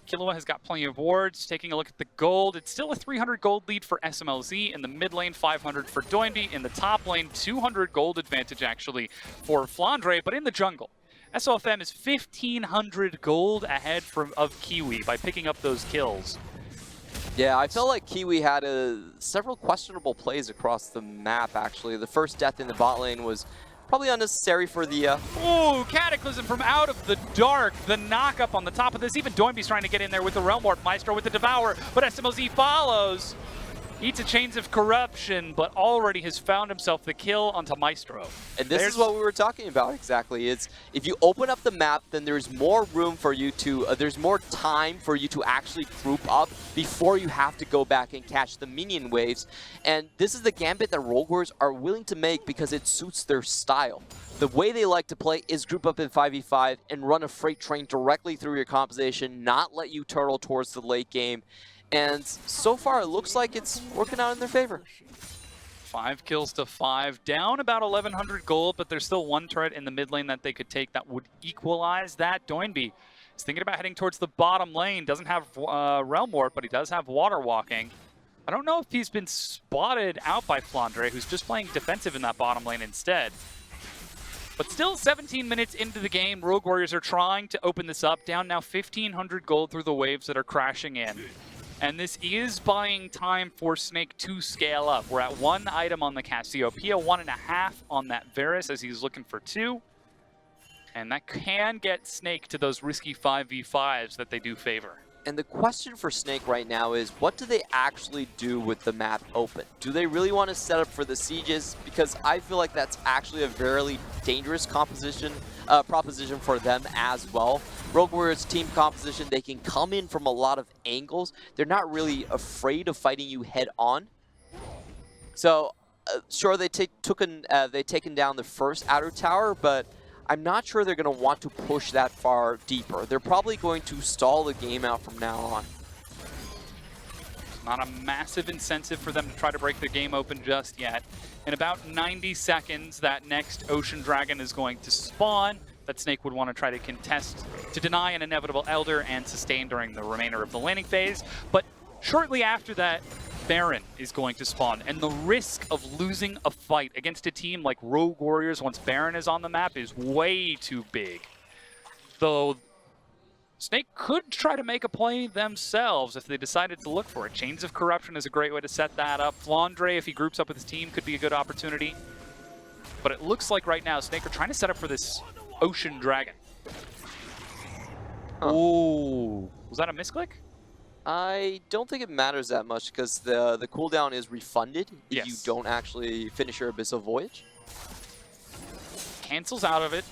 Killua has got plenty of wards. Taking a look at the gold, it's still a 300 gold lead for SMLZ. In the mid lane, 500 for Doinby. In the top lane, 200 gold advantage actually for Flandre. But in the jungle, SOFM is 1,500 gold ahead of Kiwi by picking up those kills. Yeah, I felt like Kiwi had several questionable plays across the map, actually. The first death in the bot lane was probably unnecessary for the... Ooh, Cataclysm from out of the dark. The knock-up on the top of this. Even Doinby's trying to get in there with the Realm Warp. Maestro with the Devour, but SMLZ follows. Eats a Chains of Corruption, but already has found himself the kill onto Maestro. And this is what we were talking about exactly. It's if you open up the map, then there's more room for you to, there's more time for you to actually group up before you have to go back and catch the minion waves. And this is the gambit that Rogue Warriors are willing to make because it suits their style. The way they like to play is group up in 5v5 and run a freight train directly through your composition, not let you turtle towards the late game. And so far, it looks like it's working out in their favor. 5 kills to 5, down about 1,100 gold, but there's still one turret in the mid lane that they could take that would equalize that. Doinby He's thinking about heading towards the bottom lane. Doesn't have Realm Warp, but he does have Water Walking. I don't know if he's been spotted out by FLICKR, who's just playing defensive in that bottom lane instead. But still 17 minutes into the game, Rogue Warriors are trying to open this up. Down now 1,500 gold through the waves that are crashing in. And this is buying time for Snake to scale up. We're at 1 item on the Cassiopeia, 1.5 on that Varus as he's looking for 2. And that can get Snake to those risky 5v5s that they do favor. And the question for Snake right now is, what do they actually do with the map open? Do they really want to set up for the sieges? Because I feel like that's actually a very dangerous proposition for them as well. Rogue Warriors team composition, they can come in from a lot of angles. They're not really afraid of fighting you head on. So, sure, they've taken down the first outer tower, but I'm not sure they're going to want to push that far deeper. They're probably going to stall the game out from now on. Not a massive incentive for them to try to break the game open just yet. In about 90 seconds, that next Ocean Dragon is going to spawn. That Snake would want to try to contest to deny an inevitable Elder and sustain during the remainder of the laning phase. But shortly after that, Baron is going to spawn, and the risk of losing a fight against a team like Rogue Warriors once Baron is on the map is way too big. Though Snake could try to make a play themselves if they decided to look for it. Chains of Corruption is a great way to set that up. FLICKR, if he groups up with his team, could be a good opportunity. But it looks like right now Snake are trying to set up for this Ocean Dragon. Ooh, was that a misclick? I don't think it matters that much because the cooldown is refunded if you Yes. don't actually finish your Abyssal Voyage. Cancels out of it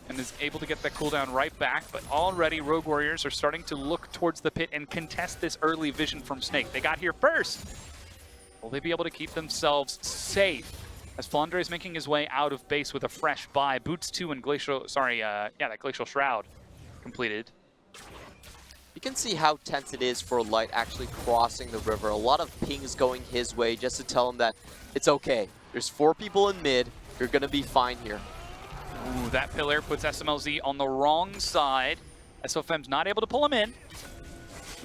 and is able to get that cooldown right back, but already Rogue Warriors are starting to look towards the pit and contest this early vision from Snake. They got here first. Will they be able to keep themselves safe as FLICKR is making his way out of base with a fresh buy? Boots 2 and that Glacial Shroud completed. You can see how tense it is for Light actually crossing the river. A lot of pings going his way just to tell him that it's okay. There's 4 people in mid. You're going to be fine here. Ooh, that pillar puts SMLZ on the wrong side. SOFM's not able to pull him in.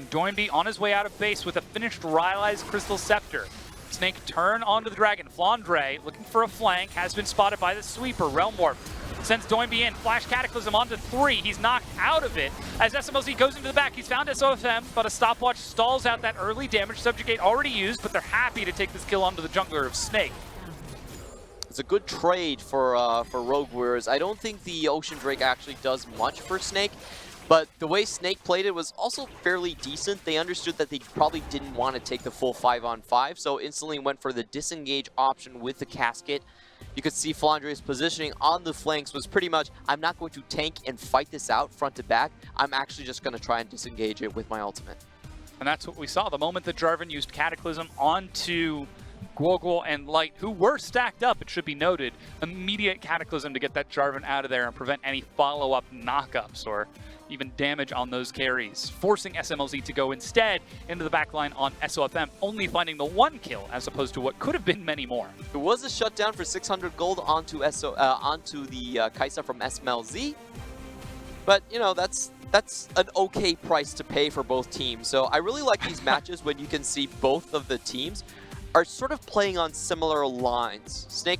Doinby on his way out of base with a finished Rylai's Crystal Scepter. Snake turn onto the Dragon. FLICKR looking for a flank, has been spotted by the sweeper. Realm Warp sends Doinby in. Flash Cataclysm onto 3. He's knocked out of it as SMLZ goes into the back. He's found SOFM, but a stopwatch stalls out that early damage. Subjugate already used, but they're happy to take this kill onto the jungler of Snake. It's a good trade for Rogue Warriors. I don't think the Ocean Drake actually does much for Snake, but the way Snake played it was also fairly decent. They understood that they probably didn't want to take the full 5-on-5, so instantly went for the disengage option with the casket. You could see FLICKR's positioning on the flanks was pretty much, I'm not going to tank and fight this out front to back. I'm actually just going to try and disengage it with my ultimate. And that's what we saw. The moment that Jarvan used Cataclysm onto Guogol and Light, who were stacked up, it should be noted, immediate Cataclysm to get that Jarvan out of there and prevent any follow-up knockups or even damage on those carries, forcing SMLZ to go instead into the backline on SOFM, only finding the 1 kill as opposed to what could have been many more. It was a shutdown for 600 gold onto the Kai'Sa from SMLZ, but you know that's an okay price to pay for both teams. So I really like these matches when you can see both of the teams are sort of playing on similar lines. Snake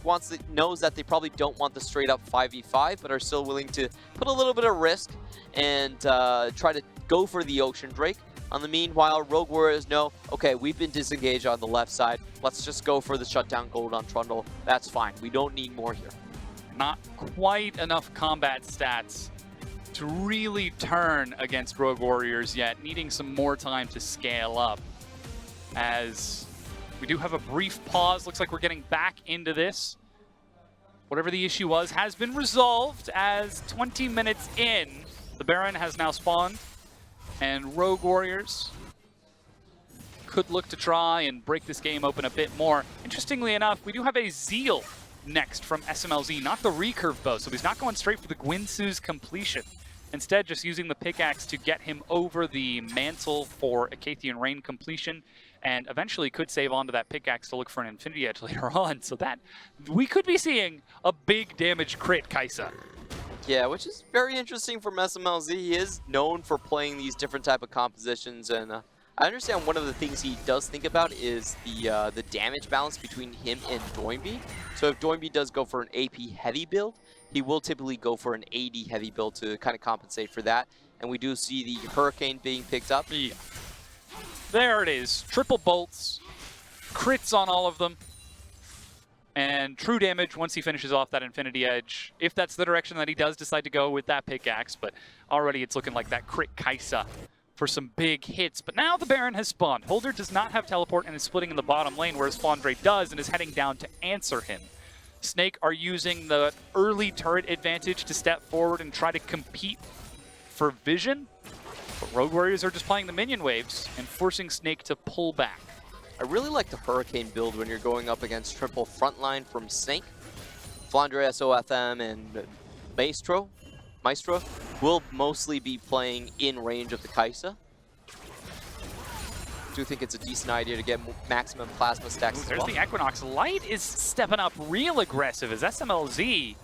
knows that they probably don't want the straight up 5v5, but are still willing to put a little bit of risk and try to go for the Ocean Drake. On the meanwhile, Rogue Warriors know, okay, we've been disengaged on the left side. Let's just go for the shutdown gold on Trundle. That's fine. We don't need more here. Not quite enough combat stats to really turn against Rogue Warriors yet, needing some more time to scale up. As we do have a brief pause, looks like we're getting back into this. Whatever the issue was has been resolved as 20 minutes in, the Baron has now spawned, and Rogue Warriors could look to try and break this game open a bit more. Interestingly enough, we do have a Zeal next from SMLZ, not the recurve bow, so he's not going straight for the Gwynsu's completion. Instead, just using the pickaxe to get him over the mantle for Acathian Rain completion, and eventually could save onto that pickaxe to look for an Infinity Edge later on, so that we could be seeing a big damage crit Kai'Sa. Yeah, which is very interesting from SMLZ. He is known for playing these different type of compositions, and I understand one of the things he does think about is the damage balance between him and Doinby. So if Doinby does go for an AP heavy build, he will typically go for an AD heavy build to kind of compensate for that. And we do see the Hurricane being picked up. Yeah. There it is. Triple bolts, crits on all of them, and true damage once he finishes off that Infinity Edge, if that's the direction that he does decide to go with that pickaxe. But already it's looking like that crit Kai'Sa for some big hits. But now the Baron has spawned. Holder does not have teleport and is splitting in the bottom lane, whereas FLICKR does and is heading down to answer him. Snake are using the early turret advantage to step forward and try to compete for vision. But Rogue Warriors are just playing the minion waves and forcing Snake to pull back. I really like the Hurricane build when you're going up against triple frontline from Snake. FLICKR, SOFM, and Maestro will mostly be playing in range of the Kai'Sa. I do think it's a decent idea to get maximum plasma stacks. There's the Equinox. Light is stepping up real aggressive as SMLZ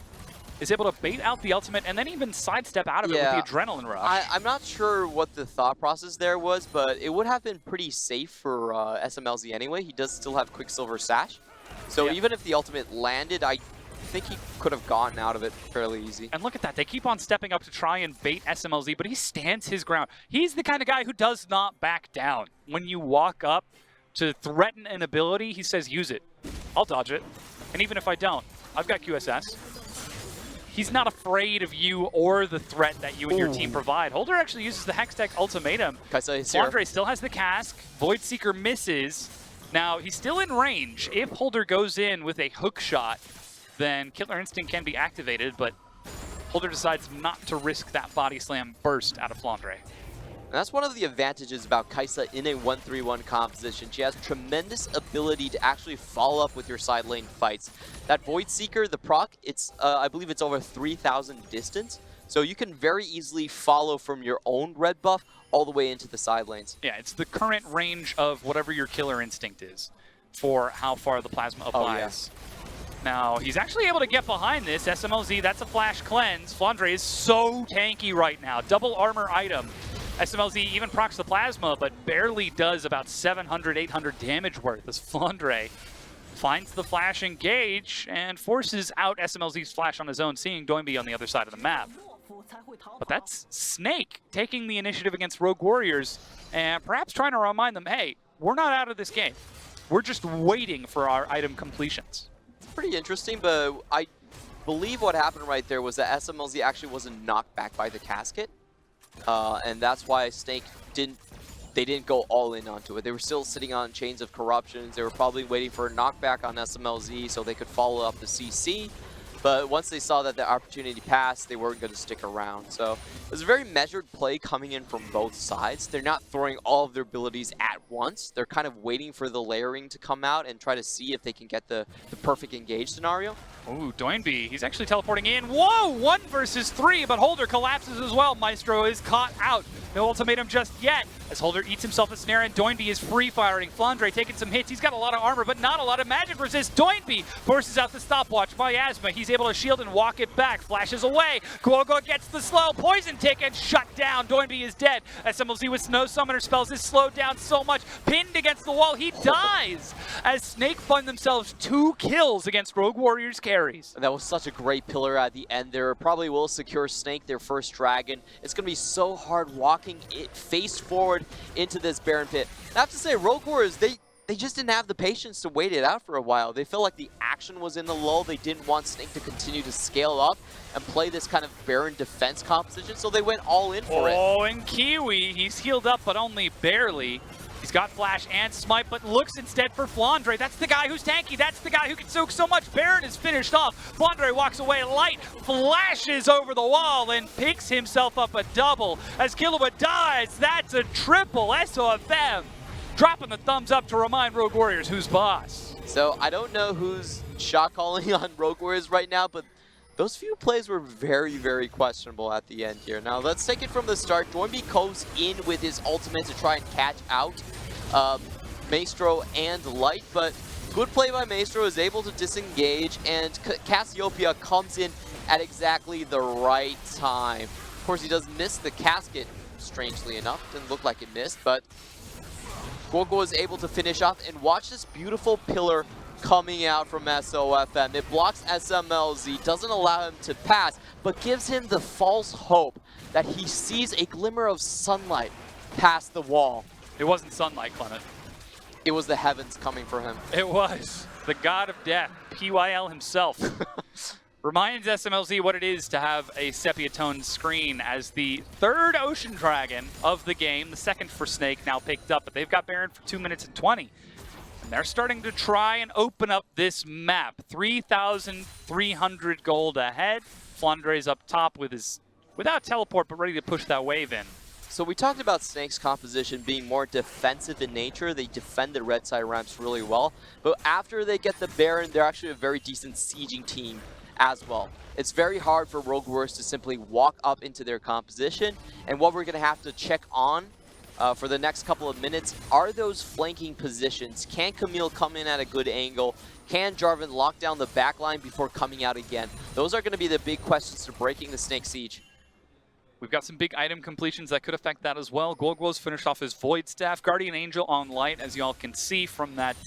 is able to bait out the ultimate and then even sidestep out of it with the adrenaline rush. I'm not sure what the thought process there was, but it would have been pretty safe for SMLZ anyway. He does still have Quicksilver Sash. So even if the ultimate landed, I think he could have gotten out of it fairly easy. And look at that. They keep on stepping up to try and bait SMLZ, but he stands his ground. He's the kind of guy who does not back down. When you walk up to threaten an ability, he says, use it. I'll dodge it. And even if I don't, I've got QSS. He's not afraid of you or the threat that you and your team provide. Holder actually uses the Hextech Ultimatum. FLICKR still has the cask. Voidseeker misses. Now, he's still in range. If Holder goes in with a hook shot, then Killer Instinct can be activated, but Holder decides not to risk that body slam burst out of FLICKR. And that's one of the advantages about Kai'Sa in a 1-3-1 composition. She has tremendous ability to actually follow up with your side lane fights. That Voidseeker, the proc, it's I believe it's over 3,000 distance. So you can very easily follow from your own red buff all the way into the side lanes. Yeah, it's the current range of whatever your Killer Instinct is for how far the plasma applies. Now, he's actually able to get behind this. SMLZ, that's a flash cleanse. FLICKR is so tanky right now. Double armor item. SMLZ even procs the plasma, but barely does about 700, 800 damage worth as FLICKR finds the flash engage and forces out SMLZ's flash on his own, seeing Doinby on the other side of the map. But that's Snake taking the initiative against Rogue Warriors and perhaps trying to remind them, hey, we're not out of this game. We're just waiting for our item completions. It's pretty interesting, but I believe what happened right there was that SMLZ actually wasn't knocked back by the casket. And that's why Snake didn't go all in onto it. They were still sitting on Chains of Corruptions. They were probably waiting for a knockback on SMLZ so they could follow up the CC. But once they saw that the opportunity passed, they weren't going to stick around. So it was a very measured play coming in from both sides. They're not throwing all of their abilities at once. They're kind of waiting for the layering to come out and try to see if they can get the perfect engage scenario. Ooh, Doinby, he's actually teleporting in. Whoa, 1 versus 3, but Holder collapses as well. Maestro is caught out. No ultimatum just yet, as Holder eats himself a snare and Doinby is free-firing. FLICKR taking some hits. He's got a lot of armor, but not a lot of magic resist. Doinby forces out the stopwatch by Asma. He's able to shield and walk it back. Flashes away. Kuogo gets the slow. Poison ticket shut down. Doinby is dead. SMLZ with no summoner spells is slowed down so much. Pinned against the wall. He dies as Snake fund themselves 2 kills against Rogue Warriors carries. And that was such a great pillar at the end there. Probably will secure Snake their first dragon. It's going to be so hard walking it face forward into this Baron pit. I have to say, Rogue Warriors, they just didn't have the patience to wait it out for a while. They felt like the action was in the lull. They didn't want Snake to continue to scale up and play this kind of Baron defense composition, so they went all in for it. Oh, and Kiwi, he's healed up, but only barely. He's got Flash and Smite, but looks instead for FLICKR. That's the guy who's tanky. That's the guy who can soak so much. Baron is finished off. FLICKR walks away. Light flashes over the wall and picks himself up a double. As Killua dies, that's a triple. SOFM dropping the thumbs up to remind Rogue Warriors who's boss. So I don't know who's shot calling on Rogue Warriors right now, but those few plays were very, very questionable at the end here. Now let's take it from the start. Doinby goes in with his ultimate to try and catch out Maestro and Light, but good play by Maestro, is able to disengage, and Cassiopeia comes in at exactly the right time. Of course, he does miss the casket, strangely enough. Didn't look like it missed, but Gorgo is able to finish off, and watch this beautiful pillar coming out from SOFM. It blocks SMLZ, doesn't allow him to pass, but gives him the false hope that he sees a glimmer of sunlight past the wall. It wasn't sunlight, Clement. It was the heavens coming for him. It was. The god of death, PYL himself. Reminds SMLZ what it is to have a sepia-toned screen as the third Ocean Dragon of the game, the second for Snake, now picked up, but they've got Baron for 2 minutes and 20. And they're starting to try and open up this map. 3,300 gold ahead. Flandre's up top with his, without teleport, but ready to push that wave in. So we talked about Snake's composition being more defensive in nature. They defend the red side ramps really well. But after they get the Baron, they're actually a very decent sieging team as well. It's very hard for Rogue Warriors to simply walk up into their composition. And what we're going to have to check on for the next couple of minutes are those flanking positions. Can Camille come in at a good angle? Can Jarvan lock down the backline before coming out again? Those are going to be the big questions to breaking the Snake siege. We've got some big item completions that could affect that as well. Gorgo's finished off his Void Staff. Guardian Angel on light, as y'all can see from that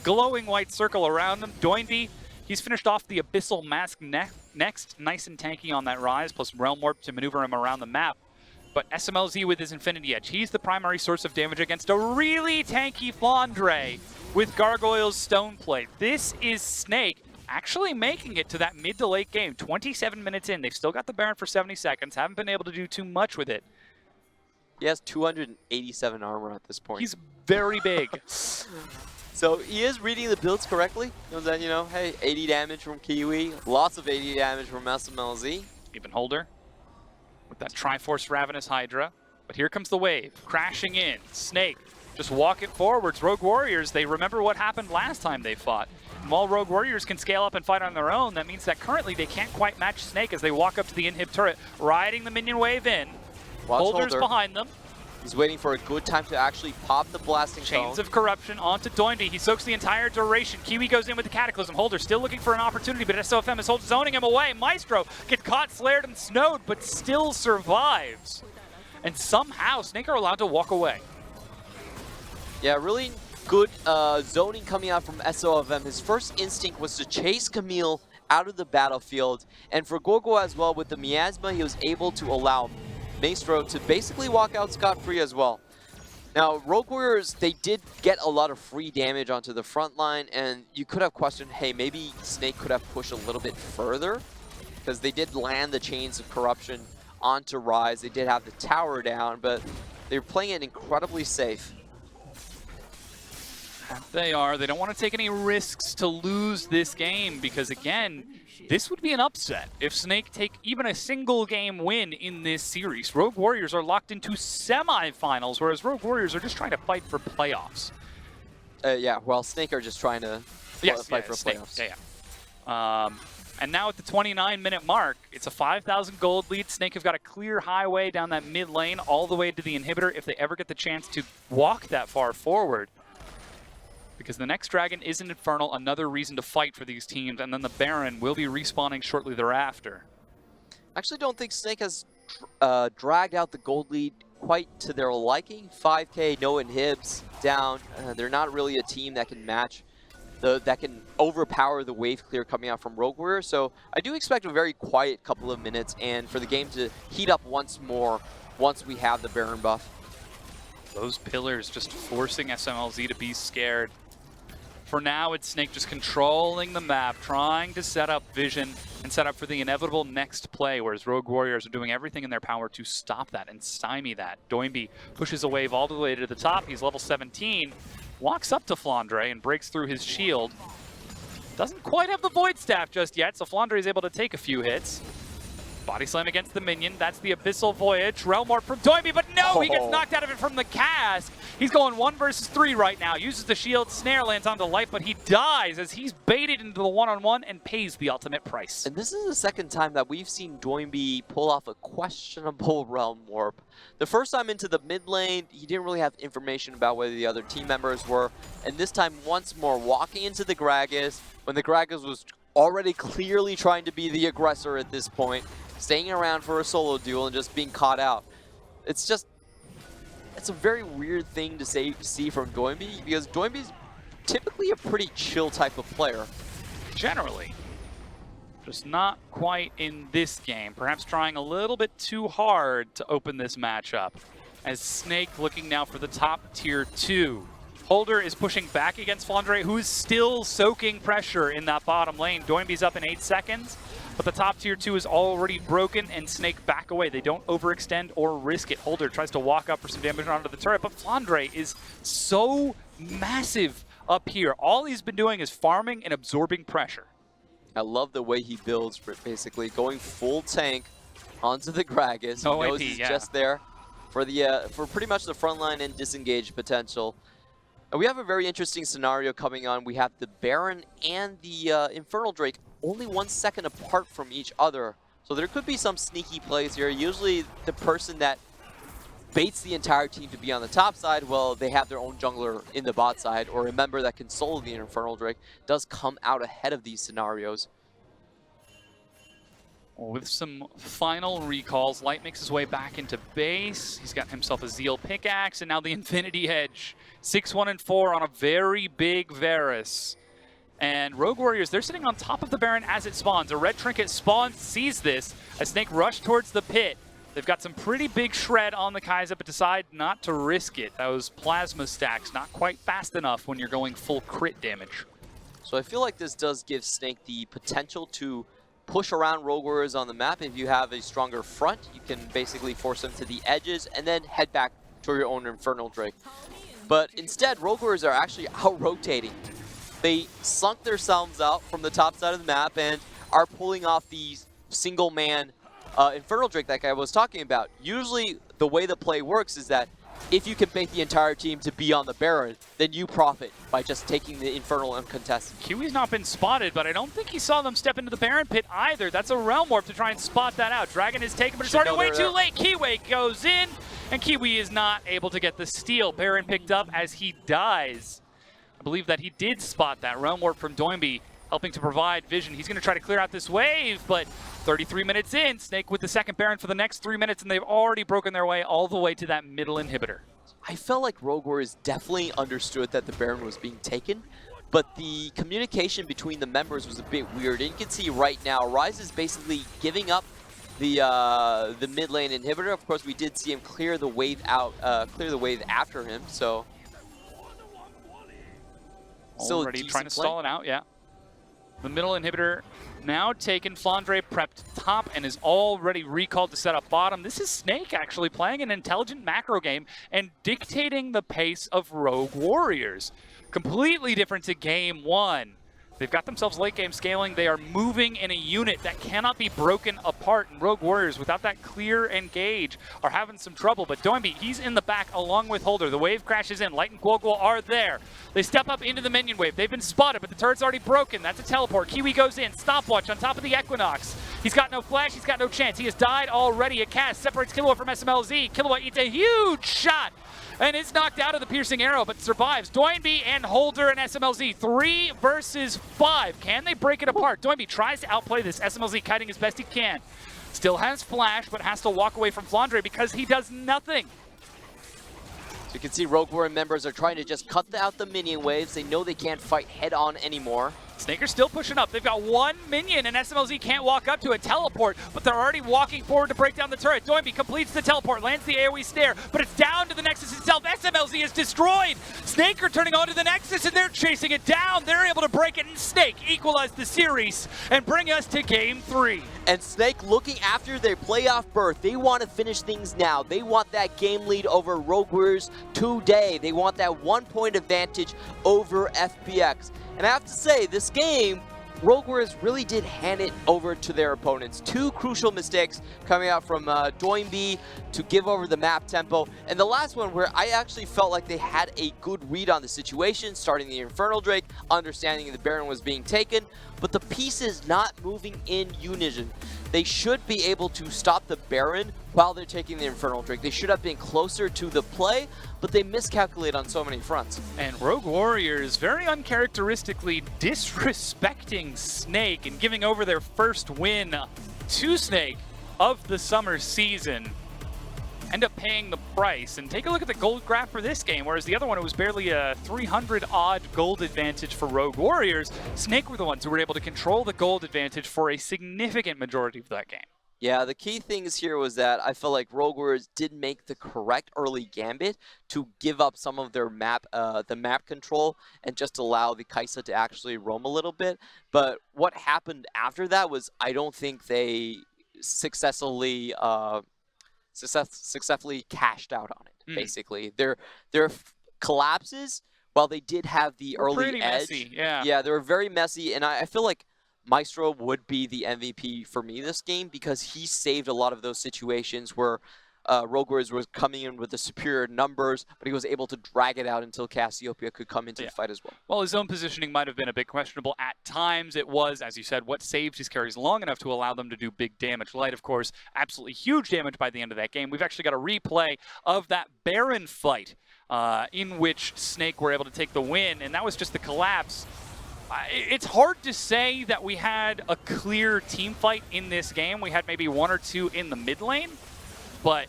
glowing white circle around him. Doinby, he's finished off the Abyssal Mask next. Nice and tanky on that rise, plus Realm Warp to maneuver him around the map. But SMLZ with his Infinity Edge, he's the primary source of damage against a really tanky Flandre with Gargoyle's Stone Plate. This is Snake actually making it to that mid to late game. 27 minutes in, they've still got the Baron for 70 seconds, haven't been able to do too much with it. He has 287 armor at this point. He's very big. So he is reading the builds correctly. Knows that, you know, hey, 80 damage from Kiwi, lots of 80 damage from SMLZ. Even Holder with that Triforce Ravenous Hydra. But here comes the wave, crashing in. Snake just walking forwards. Rogue Warriors, they remember what happened last time they fought. And while Rogue Warriors can scale up and fight on their own, that means that currently they can't quite match Snake as they walk up to the inhib turret, riding the minion wave in. Holder's behind them. He's waiting for a good time to actually pop the blasting Chains cone. of Corruption onto Doinby. He soaks the entire duration. Kiwi goes in with the Cataclysm. Holder still looking for an opportunity, but SOFM is zoning him away. Maestro gets caught, slared, and snowed, but still survives. And somehow Snake are allowed to walk away. Yeah, really good zoning coming out from SOFM. His first instinct was to chase Camille out of the battlefield. And for Gorgo as well, with the Miasma, he was able to allow Maestro to basically walk out scot-free as well. Now, Rogue Warriors, they did get a lot of free damage onto the front line, and you could have questioned, hey, maybe Snake could have pushed a little bit further, because they did land the Chains of Corruption onto Rise. They did have the tower down, but they were playing it incredibly safe. They are. They don't want to take any risks to lose this game because, again, this would be an upset if Snake take even a single game win in this series. Rogue Warriors are locked into semifinals, whereas Rogue Warriors are just trying to fight for playoffs. Yeah, well, Snake are just trying to fight for Snake. playoffs. Yeah. And now at the 29-minute mark, it's a 5,000 gold lead. Snake have got a clear highway down that mid lane all the way to the inhibitor if they ever get the chance to walk that far forward. Because the next dragon is an Infernal, another reason to fight for these teams, and then the Baron will be respawning shortly thereafter. I actually don't think Snake has dragged out the gold lead quite to their liking. 5k, no inhibs down. They're not really a team that can match, that can overpower the wave clear coming out from Rogue Warrior. So I do expect a very quiet couple of minutes and for the game to heat up once more once we have the Baron buff. Those pillars just forcing SMLZ to be scared. For now, it's Snake just controlling the map, trying to set up vision and set up for the inevitable next play, whereas Rogue Warriors are doing everything in their power to stop that and stymie that. Doinby pushes a wave all the way to the top. He's level 17, walks up to Flandre and breaks through his shield. Doesn't quite have the Void Staff just yet, so Flandre is able to take a few hits. Body slam against the minion. That's the Abyssal Voyage. Realm Warp from Doinby, but no, he gets knocked out of it from the cask. He's going 1 versus 3 right now. Uses the shield. Snare lands onto life, but he dies as he's baited into the one-on-one and pays the ultimate price. And this is the second time that we've seen Doinby pull off a questionable Realm Warp. The first time into the mid lane, he didn't really have information about whether the other team members were. And this time, once more, walking into the Gragas, when the Gragas was already clearly trying to be the aggressor at this point, staying around for a solo duel and just being caught out. It's a very weird thing to see from Doinby, because Doinby's typically a pretty chill type of player. Generally. Just not quite in this game. Perhaps trying a little bit too hard to open this matchup. As Snake looking now for the top tier 2. Holder is pushing back against FLICKR, who is still soaking pressure in that bottom lane. Doinby's up in 8 seconds, but the top tier 2 is already broken, and Snake back away. They don't overextend or risk it. Holder tries to walk up for some damage onto the turret, but FLICKR is so massive up here. All he's been doing is farming and absorbing pressure. I love the way he builds, basically going full tank onto the Gragas. No he knows AP, he's yeah. just there for the for pretty much the front line and disengage potential. And we have a very interesting scenario coming on. We have the Baron and the Infernal Drake only 1 second apart from each other. So there could be some sneaky plays here. Usually the person that baits the entire team to be on the top side, well, they have their own jungler in the bot side, or a member that can solo the Infernal Drake does come out ahead of these scenarios. With some final recalls, Light makes his way back into base. He's got himself a Zeal pickaxe, and now the Infinity Edge. 6-1 and 4 on a very big Varus. And Rogue Warriors, they're sitting on top of the Baron as it spawns. A red trinket spawns, sees this. A Snake rush towards the pit. They've got some pretty big shred on the Kai'Sa, but decide not to risk it. Those plasma stacks, not quite fast enough when you're going full crit damage. So I feel like this does give Snake the potential to push around Rogue Warriors on the map. If you have a stronger front, you can basically force them to the edges and then head back to your own Infernal Drake. But instead, Rogue Warriors are actually out-rotating. They sunk themselves out from the top side of the map and are pulling off the single-man Infernal Drake that guy was talking about. Usually, the way the play works is that if you can bait the entire team to be on the Baron, then you profit by just taking the Infernal uncontested. Kiwi's not been spotted, but I don't think he saw them step into the Baron pit either. That's a Realm Warp to try and spot that out. Dragon is taken, but it's already way too late. Kiwi goes in, and Kiwi is not able to get the steal. Baron picked up as he dies. I believe that he did spot that Realm Warp from Doinby, helping to provide vision. He's going to try to clear out this wave, but 33 minutes in, Snake with the second Baron for the next 3 minutes, and they've already broken their way all the way to that middle inhibitor. I felt like Rogue Warriors definitely understood that the Baron was being taken, but the communication between the members was a bit weird. And you can see right now, Ryze is basically giving up the mid lane inhibitor. Of course, we did see him clear the wave out, clear the wave after him. So already trying to stall it out, yeah. The middle inhibitor now taken. FLICKR prepped top and is already recalled to set up bottom. This is Snake actually playing an intelligent macro game and dictating the pace of Rogue Warriors. Completely different to game one. They've got themselves late game scaling. They are moving in a unit that cannot be broken apart. And Rogue Warriors, without that clear engage, are having some trouble. But Doinby, he's in the back along with Holder. The wave crashes in. Light and Guogwal are there. They step up into the minion wave. They've been spotted, but the turret's already broken. That's a teleport. Kiwi goes in. Stopwatch on top of the Equinox. He's got no flash. He's got no chance. He has died already. A cast separates Killua from SMLZ. Killua eats a huge shot and is knocked out of the piercing arrow, but survives. Doinby and Holder and SMLZ, 3 versus 5. Can they break it apart? Doinby tries to outplay this. SMLZ kiting as best he can. Still has flash, but has to walk away from FLICKR because he does nothing. So you can see Rogue Warrior members are trying to just cut out the minion waves. They know they can't fight head on anymore. Snaker's still pushing up. They've got 1 minion, and SMLZ can't walk up to a teleport, but they're already walking forward to break down the turret. Doinby completes the teleport, lands the AoE snare, but it's down to the Nexus itself. SMLZ is destroyed. Snaker turning onto the Nexus, and they're chasing it down. They're able to break it, and Snake equalize the series and bring us to game 3. And Snake looking after their playoff berth. They want to finish things now. They want that game lead over Rogue Warriors today. They want that 1 point advantage over FPX. And I have to say, this game, Rogue Warriors really did hand it over to their opponents. 2 crucial mistakes coming out from Doinby to give over the map tempo. And the last one where I actually felt like they had a good read on the situation, starting the Infernal Drake, understanding the Baron was being taken, but the pieces not moving in unison. they should be able to stop the Baron while they're taking the Infernal Drake. They should have been closer to the play, but they miscalculate on so many fronts. And Rogue Warriors very uncharacteristically disrespecting Snake and giving over their first win to Snake of the summer season. End up paying the price. And take a look at the gold graph for this game, whereas the other one, it was barely a 300-odd gold advantage for Rogue Warriors. Snake were the ones who were able to control the gold advantage for a significant majority of that game. Yeah, the key things here was that I felt like Rogue Warriors did make the correct early gambit to give up some of their map, the map control, and just allow the Kai'Sa to actually roam a little bit. But what happened after that was I don't think they successfully cashed out on it. Basically, their collapses, while they did have the early pretty edge, messy, yeah. Yeah, they were very messy, and I feel like Maestro would be the MVP for me this game because he saved a lot of those situations where Rogue Warriors was coming in with the superior numbers, but he was able to drag it out until Cassiopeia could come into the fight as well. Well, his zone positioning might have been a bit questionable at times. It was, as you said, what saved his carries long enough to allow them to do big damage. Light, of course, absolutely huge damage by the end of that game. We've actually got a replay of that Baron fight in which Snake were able to take the win, and that was just the collapse. It's hard to say that we had a clear team fight in this game. We had maybe one or two in the mid lane, but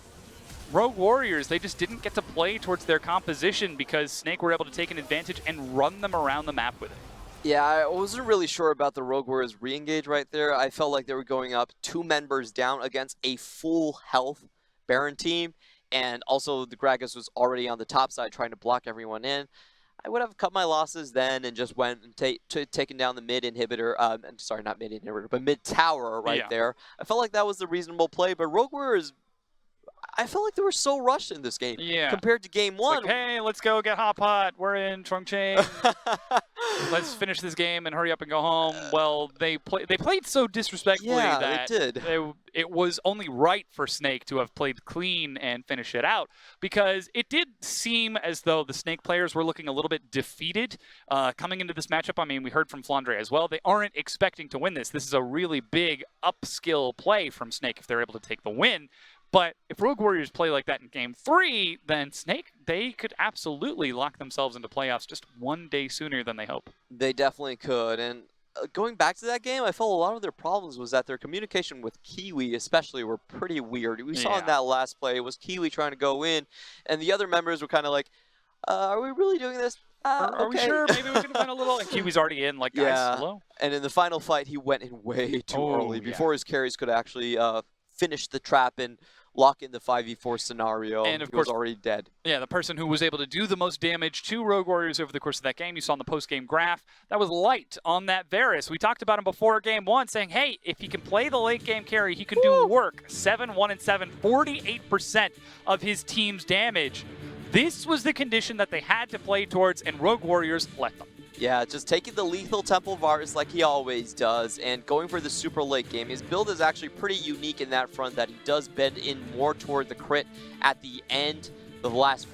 Rogue Warriors, they just didn't get to play towards their composition because Snake were able to take an advantage and run them around the map with it. Yeah, I wasn't really sure about the Rogue Warriors re-engage right there. I felt like they were going up 2 members down against a full health Baron team, and also the Gragas was already on the top side trying to block everyone in. I would have cut my losses then and just went and taken down the mid inhibitor. Sorry, not mid inhibitor, but mid tower there. I felt like that was the reasonable play, but Rogue Warriors, I felt like they were so rushed in this game compared to game one. Like, hey, let's go get Hot Pot. We're in Chongqing. Let's finish this game and hurry up and go home. Well, they played so disrespectfully that it was only right for Snake to have played clean and finish it out, because it did seem as though the Snake players were looking a little bit defeated coming into this matchup. I mean, we heard from Flandre as well. They aren't expecting to win this. This is a really big upskill play from Snake if they're able to take the win. But if Rogue Warriors play like that in Game 3, then Snake, they could absolutely lock themselves into playoffs just one day sooner than they hope. They definitely could. And going back to that game, I felt a lot of their problems was that their communication with Kiwi especially were pretty weird. We saw in that last play, it was Kiwi trying to go in, and the other members were kind of like, are we really doing this? Are we sure? Maybe we can find a little. And Kiwi's already in, like, guys, hello? And in the final fight, he went in way too early before his carries could actually finish the trap and lock in the 5v4 scenario. And of course, he was already dead. Yeah, the person who was able to do the most damage to Rogue Warriors over the course of that game, you saw in the post-game graph, that was Light on that Varus. We talked about him before game 1, saying, hey, if he can play the late game carry, he can do work. 7-1-7, 48% of his team's damage. This was the condition that they had to play towards, and Rogue Warriors let them. Yeah, just taking the lethal Temple Varus like he always does and going for the super late game. His build is actually pretty unique in that front, that he does bend in more toward the crit at the end. The last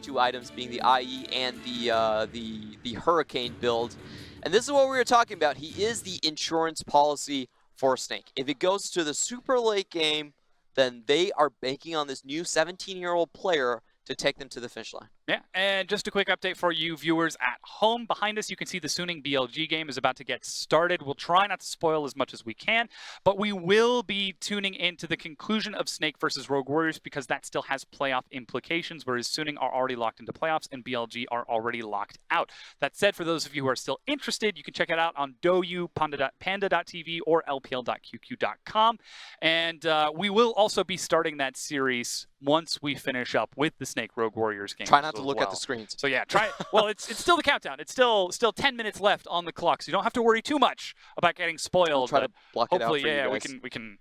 2 items being the IE and the Hurricane build. And this is what we were talking about. He is the insurance policy for Snake. If it goes to the super late game, then they are banking on this new 17-year-old player to take them to the finish line. Yeah, and just a quick update for you viewers at home. Behind us, you can see the Suning BLG game is about to get started. We'll try not to spoil as much as we can, but we will be tuning into the conclusion of Snake versus Rogue Warriors because that still has playoff implications, whereas Suning are already locked into playoffs and BLG are already locked out. That said, for those of you who are still interested, you can check it out on Douyu, Panda.tv, or LPL.qq.com. And we will also be starting that series once we finish up with the Snake Rogue Warriors game. Try not to look at the screens. So yeah, try. Well, it's still the countdown. It's still 10 minutes left on the clock, so you don't have to worry too much about getting spoiled. I'll try to block it out for you guys. we can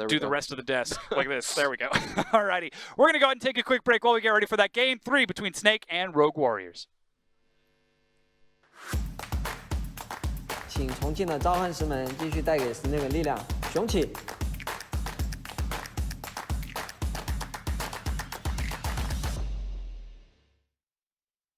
do the rest of the desk like this. There we go. Alrighty, we're gonna go ahead and take a quick break while we get ready for that game 3 between Snake and Rogue Warriors. 请重庆的召唤师们继续带给 Snake 力量，雄起！